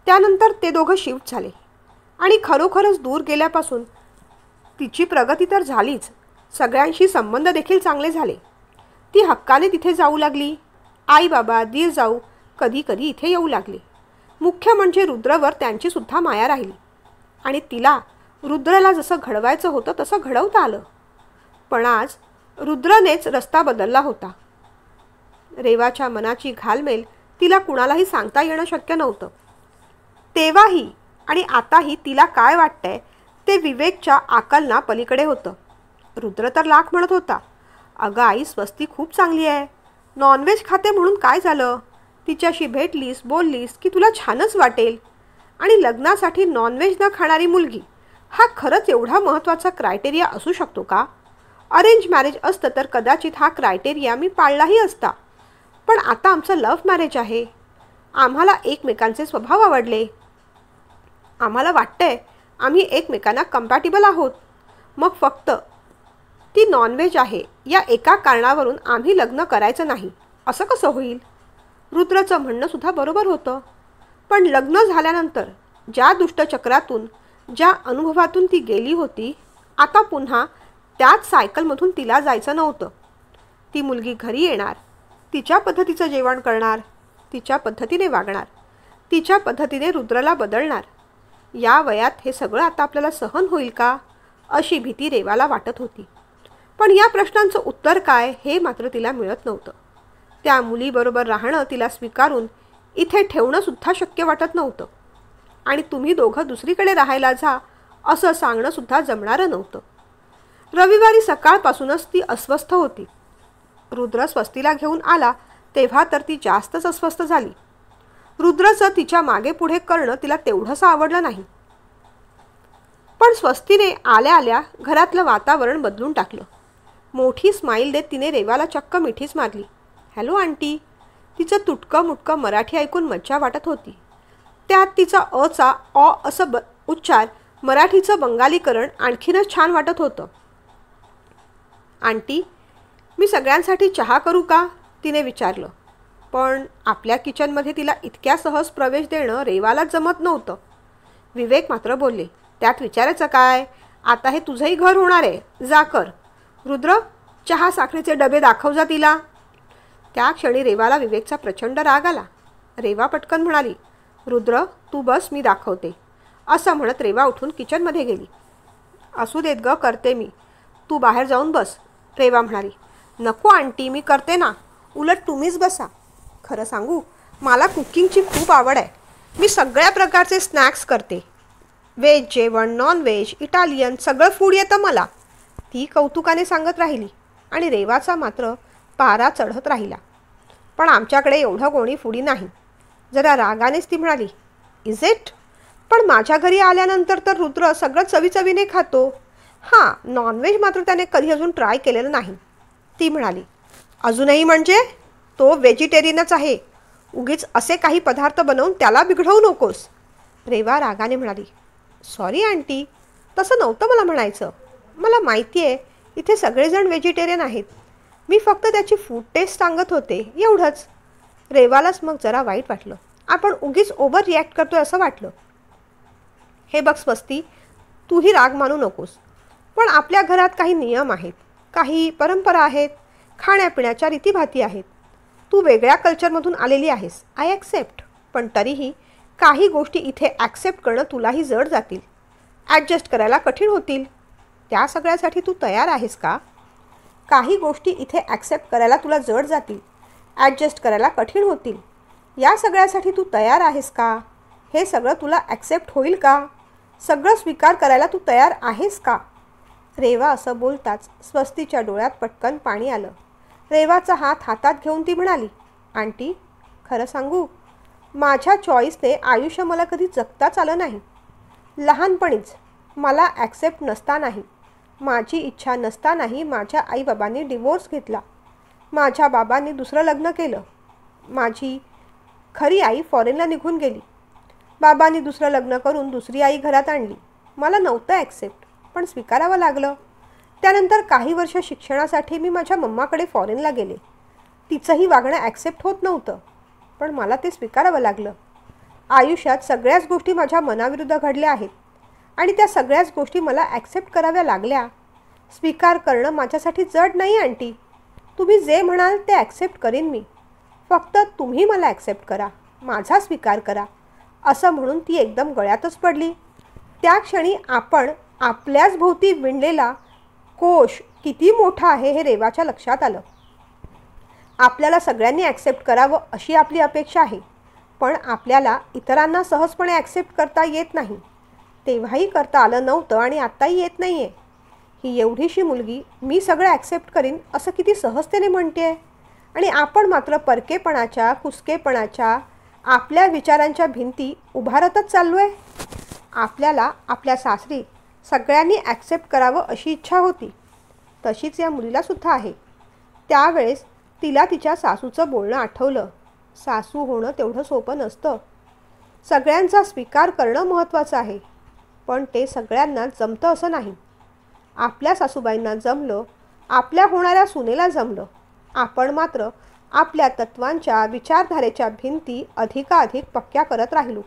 त्यानंतर ते दोघं शिफ्ट झाले आणि खरोखरच दूर गेल्यापासून तिची प्रगती तर झालीच, सगळ्यांशी संबंध देखील चांगले झाले. ती हक्काने तिथे जाऊ लागली. आई बाबा, दीर जाऊ कधी कधी इथे येऊ लागले. मुख्य म्हणजे रुद्रवर त्यांचीसुद्धा माया राहिली आणि तिला रुद्रला जसं घडवायचं होतं तसं घडवता आलं. पण आज रुद्रनेच रस्ता बदलला होता. रेवाच्या मनाची घालमेल तिला कुणालाही सांगता येणं शक्य नव्हतं. तेव्हाही आणि आताही तिला काय वाटतंय ते विवेकच्या आकलना पलीकडे होतं. रुद्र तर लाख म्हणत होता, अगं आई, स्वस्ती खूप चांगली आहे. नॉनव्हेज खाते म्हणून काय झालं? तिच्याशी भेटलीस, बोललीस की तुला छानच वाटेल. आणि लग्नासाठी नॉनव्हेज न खाणारी मुलगी हा खरंच एवढा महत्त्वाचा क्रायटेरिया असू शकतो का? अरेंज मॅरेज असतं तर कदाचित हा क्रायटेरिया मी पाळलाही असता. पण आता आमचं लव्ह मॅरेज आहे. आम्हाला एकमेकांचे स्वभाव आवडले. आम्हाला वाटतंय आम्ही एकमेकांना कम्पॅटिबल आहोत. मग फक्त ती नॉनव्हेज आहे या एका कारणावरून आम्ही लग्न करायचं नाही असं कसं होईल? रुद्रचं म्हणणं सुद्धा बरोबर होतं. पण लग्न झाल्यानंतर ज्या दुष्टचक्रातून, ज्या अनुभवातून ती गेली होती, आता पुन्हा त्याच सायकलमधून तिला जायचं नव्हतं. ती मुलगी घरी येणार, तिच्या पद्धतीचं जेवण करणार, तिच्या पद्धतीने वागणार, तिच्या पद्धतीने रुद्रला बदलणार. या वयात हे सगळं आता आपल्याला सहन होईल का अशी भीती रेवाला वाटत होती. पण या प्रश्नांचं उत्तर काय हे मात्र तिला मिळत नव्हतं. त्या मुलीबरोबर राहणं तिला स्वीकारून इथे ठेवणंसुद्धा शक्य वाटत नव्हतं आणि तुम्ही दोघं दुसरीकडे राहायला जा असं सांगणंसुद्धा जमणारं नव्हतं. रविवारी सकाळपासूनच ती अस्वस्थ होती. रुद्र स्वस्तीला घेऊन आला तेव्हा तर ती जास्तच अस्वस्थ झाली. रुद्रचं तिच्या मागे पुढे करणं तिला तेवढंसं आवडलं नाही. पण स्वस्तीने आल्या आल्या घरातलं वातावरण बदलून टाकलं. मोठी स्माईल देत तिने रेवाला चक्क मिठीच मारली. Hello aunty. तिचं तुटकं मुटकं मराठी ऐकून मज्जा वाटत होती. त्यात तिचा अचा ऑ असं उच्चार, मराठीचं बंगालीकरण आणखीनच छान वाटत होतं. आंटी, मी सगळ्यांसाठी चहा करू का? तिने विचारलं. पण आपल्या किचनमध्ये तिला इतक्या सहज प्रवेश देणं रेवाला जमत नव्हतं. विवेक मात्र बोलले, त्यात विचारायचं काय? आता हे तुझंही घर होणार आहे, जा कर. रुद्र, चहा साखरेचे डबे दाखव जा तिला. त्या क्षणी रेवाला विवेकचा प्रचंड राग आला. रेवा पटकन म्हणाली, रुद्र तू बस, मी दाखवते. असं म्हणत रेवा उठून किचनमध्ये गेली. असू देत ग, करते मी, तू बाहेर जाऊन बस, रेवा म्हणाली. नको आंटी, मी करते ना, उलट तुम्हीच बसा. खरं सांगू, मला कुकिंगची खूप आवड आहे. मी सगळ्या प्रकारचे स्नॅक्स करते. व्हेज जेवण, नॉन व्हेज, इटालियन, सगळं फूड येतं मला, ती कौतुकाने सांगत राहिली. आणि रेवाचा मात्र पारा चढत राहिला. पण आमच्याकडे एवढं कोणी फूडी नाही. जरा रागानेच ती म्हणाली, इज इट? पण माझ्या घरी आल्यानंतर तर रुद्र सगळं चवीचवीने खातो. हां, नॉनव्हेज मात्र त्याने कधी अजून ट्राय केलेलं नाही, ती म्हणाली. अजूनही म्हणजे? तो व्हेजिटेरियनच आहे. उगीच असे काही पदार्थ बनवून त्याला बिघडवू नकोस, रेवा रागाने म्हणाली. सॉरी आंटी, तसं नव्हतं मला म्हणायचं. मला माहिती आहे इथे सगळेजण व्हेजिटेरियन आहेत. मी फक्त त्याची फूड टेस्ट सांगत होते, एवढंच. रेवालाच मग जरा वाईट वाटलं. आपण उगीच ओव्हर रिॲक्ट करतोय असं वाटलं. हे बघ स्वस्ती, तूही राग मानू नकोस. पण आपल्या घरात काही नियम आहेत, काही परंपरा आहेत, खाण्यापिण्याच्या रीतीभाती आहेत. तू वेगळ्या कल्चरमधून आलेली आहेस, आय ॲक्सेप्ट. पण तरीही काही गोष्टी इथे ॲक्सेप्ट करणं तुलाही जड जातील, ॲडजस्ट करायला कठीण होतील. त्या सगळ्यासाठी तू तयार आहेस का? काही गोष्टी इथे ॲक्सेप्ट करायला तुला जड जातील, ॲडजस्ट करायला कठीण होतील. या सगळ्यासाठी तू तयार आहेस का? हे सगळं तुला ॲक्सेप्ट होईल का? सगळं स्वीकार करायला तू तयार आहेस का? रेवा असं बोलताच स्वस्तीच्या डोळ्यात पटकन पाणी आलं. रेवाचा हात हातात घेऊन ती म्हणाली, आंटी, खरं सांगू, माझ्या चॉईसने आयुष्य मला कधी जगताच आलं नाही. लहानपणीच मला ॲक्सेप्ट नसतानाही, माझी इच्छा नसतानाही माझ्या आईबाबांनी डिवोर्स घेतला. माझ्या बाबांनी दुसरं लग्न केलं. माझी खरी आई फॉरेनला निघून गेली. बाबांनी दुसरं लग्न करून दुसरी आई घरात आणली. मला नव्हतं ॲक्सेप्ट, पण स्वीकारावं लागलं. त्यानंतर काही वर्ष शिक्षणासाठी मी माझ्या मम्माकडे फॉरेनला गेले. तिचंही वागणं ॲक्सेप्ट होत नव्हतं, पण मला ते स्वीकारावं लागलं. आयुष्यात सगळ्याच गोष्टी माझ्या मनाविरुद्ध घडल्या आहेत आणि त्या सगळ्याच गोष्टी मला ॲक्सेप्ट कराव्या लागल्या. स्वीकार करणं माझ्यासाठी जड नाही आंटी. तुम्ही जे म्हणाल ते ॲक्सेप्ट करीन मी. फक्त तुम्ही मला ॲक्सेप्ट करा, माझा स्वीकार करा, असं म्हणून ती एकदम गळ्यातच पडली. त्या क्षणी आपण आपल्याच भोवती विणलेला कोश किती मोठा आहे हे रेवाच्या लक्षात आलं. आपल्याला सगळ्यांनी ॲक्सेप्ट करावं अशी आपली अपेक्षा आहे, पण आपल्याला इतरांना सहजपणे ॲक्सेप्ट करता येत नाही. तेव्हाही करता आलं नव्हतं आणि आत्ताही येत नाही आहे. ही एवढीशी मुलगी मी सगळं ॲक्सेप्ट करीन असं किती सहजतेने म्हणते आहे, आणि आपण मात्र परकेपणाच्या, कुसकेपणाच्या, आपल्या विचारांच्या भिंती उभारतच चाललो आहे. आपल्याला आपल्या सासरी सगळ्यांनी ॲक्सेप्ट करावं अशी इच्छा होती. तशीच या मुलीलासुद्धा आहे. त्यावेळेस तिला तिच्या सासूचं बोलणं आठवलं. सासू होणं तेवढं सोपं नसतं. सगळ्यांचा स्वीकार करणं महत्त्वाचं आहे, पण ते सगळ्यांना जमतं असं नाही. आपल्या सासूबाईंना जमलं, आपल्या होणाऱ्या सुनेला जमलं. आपण मात्र आपल्या तत्वांच्या, विचारधारेच्या भिंती अधिकाधिक पक्क्या करत राहिलो.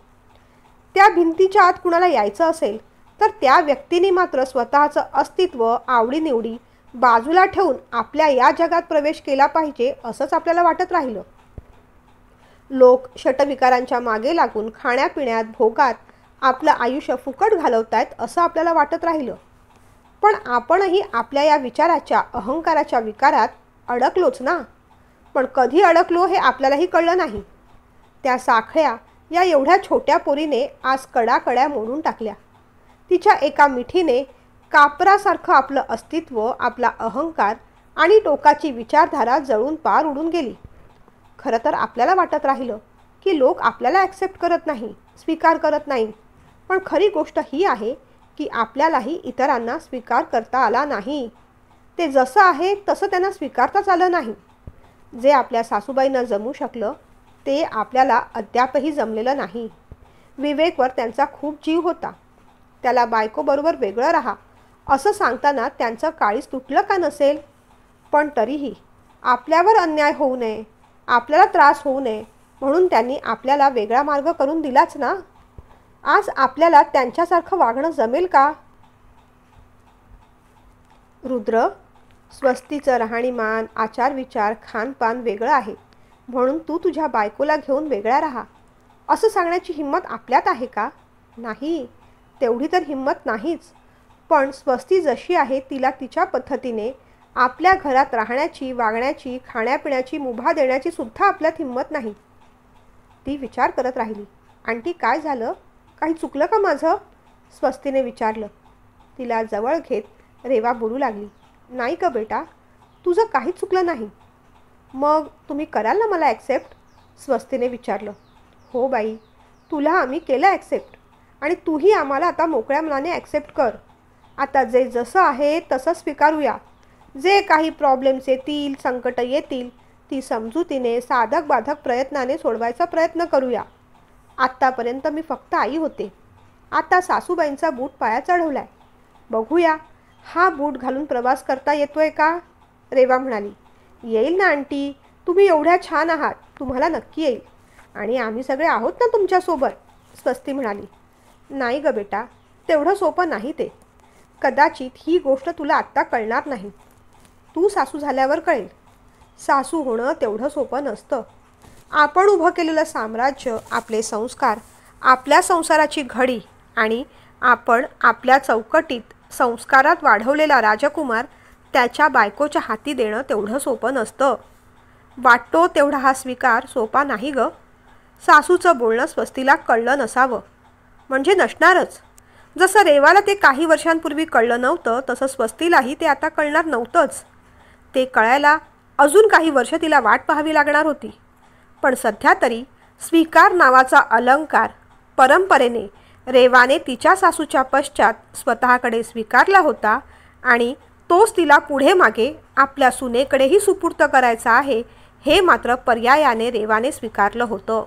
त्या भिंतीच्या आत कुणाला यायचं असेल तर त्या व्यक्तीने मात्र स्वतःचं अस्तित्व, आवडीनिवडी बाजूला ठेवून आपल्या या जगात प्रवेश केला पाहिजे असंच आपल्याला वाटत राहिलं. लोक षटविकारांच्या मागे लागून खाण्यापिण्यात, भोगात आपलं आयुष्य फुकट घालवतायत असं आपल्याला वाटत राहिलं. पण आपणही आपल्या या विचाराच्या, अहंकाराच्या विकारात अडकलोच ना. पण कधी अडकलो हे आपल्यालाही कळलं नाही. त्या साखळ्या या एवढ्या छोट्या पोरीने आज कडाकड्या मोडून टाकल्या. तिच्या एका मिठीने कापरासारखं आपलं अस्तित्व, आपला अहंकार आणि टोकाची विचारधारा जळून पार उडून गेली. खरं तर आपल्याला वाटत राहिलं की लोक आपल्याला ॲक्सेप्ट करत नाही, स्वीकार करत नाही. पण खरी गोष्ट ही आहे की आपल्यालाही इतरांना स्वीकार करता आला नाही. ते जसं आहे तसं त्यांना स्वीकारताच आलं नाही. जे आपल्या सासूबाईंना जमू शकलं ते आपल्याला अद्यापही जमलेलं नाही. विवेकवर त्यांचा खूप जीव होता. त्याला बायकोबरोबर वेगळं राहा असं सांगताना त्यांचं काळीज तुटलं का नसेल. पण तरीही आपल्यावर अन्याय होऊ नये, आपल्याला त्रास होऊ नये म्हणून त्यांनी आपल्याला वेगळा मार्ग करून दिलाच ना. आज आपल्याला त्यांच्यासारखं वागणं जमेल का? रुद्र, स्वस्तीचं राहणीमान, आचारविचार, खानपान वेगळं आहे. म्हणून तू तुझ्या बायकोला घेऊन वेगळा राहा असं सांगण्याची हिंमत आपल्यात आहे का? नाही, तेवढी तर हिंमत नाहीच. पण स्वस्ती जशी आहे तिला तिच्या पद्धतीने आपल्या घरात राहण्याची, वागण्याची, खाण्यापिण्याची मुभा देण्याची सुद्धा आपल्यात हिंमत नाही. ती विचार करत राहिली. आंटी, काय झालं? काही चुकलं का माझं? स्वस्तीने विचारलं. तिला जवळ घेत रेवा बोलू लागली. नाही का बेटा, तुझं काहीच चुकलं नाही. मग तुम्ही कराल ना मला ॲक्सेप्ट? स्वस्तीने विचारलं. हो बाई, तुला आम्ही केलं ॲक्सेप्ट आणि तूही आम्हाला आता मोकळ्या मनाने ॲक्सेप्ट कर. आता जे जसं आहे तसं स्वीकारूया. जे काही प्रॉब्लेम्स येतील, संकटं येतील, ती समजुतीने साधक बाधक प्रयत्नाने सोडवायचा प्रयत्न करूया. आत्तापर्यंत मी फक्त आई होते. आता सासूबाईंचा बूट पाया चढवलाय. बघूया हा बूट घालून प्रवास करता येतोय का? रेवा म्हणाली. येईल ना आंटी, तुम्ही एवढ्या छान आहात, तुम्हाला नक्की येईल. आणि आम्ही सगळे आहोत ना तुमच्यासोबत, स्वस्ती म्हणाली. नाही ग बेटा, तेवढं सोपं नाही ते. कदाचित ही गोष्ट तुला आत्ता कळणार नाही. तू सासू झाल्यावर कळेल. सासू होणं तेवढं सोपं नसतं. आपण उभं केलेलं साम्राज्य, आपले संस्कार, आपल्या संसाराची घडी आणि आपण आपल्या चौकटीत संस्कारात वाढवलेला राजकुमार त्याच्या बायकोच्या हाती देणं तेवढं सोपं नसतं. वाटतो तेवढा हा स्वीकार सोपा नाही ग. सासूचं बोलणं स्वस्तीला कळलं नसावं, म्हणजे नसणारच. जसं रेवाला ते काही वर्षांपूर्वी कळलं नव्हतं तसं स्वस्तीलाही ते आता कळणार नव्हतंच. ते कळायला अजून काही वर्ष तिला वाट पाहावी लागणार होती. पण सध्या तरी स्वीकार नावाचा अलंकार परंपरेने रेवाने तिच्या सासूच्या पश्चात स्वतःकडे स्वीकारला होता आणि तोच तिला पुढे मागे आपल्या सुनेकडेही सुपूर्त करायचा आहे, हे मात्र पर्यायाने रेवाने स्वीकारलं होतं.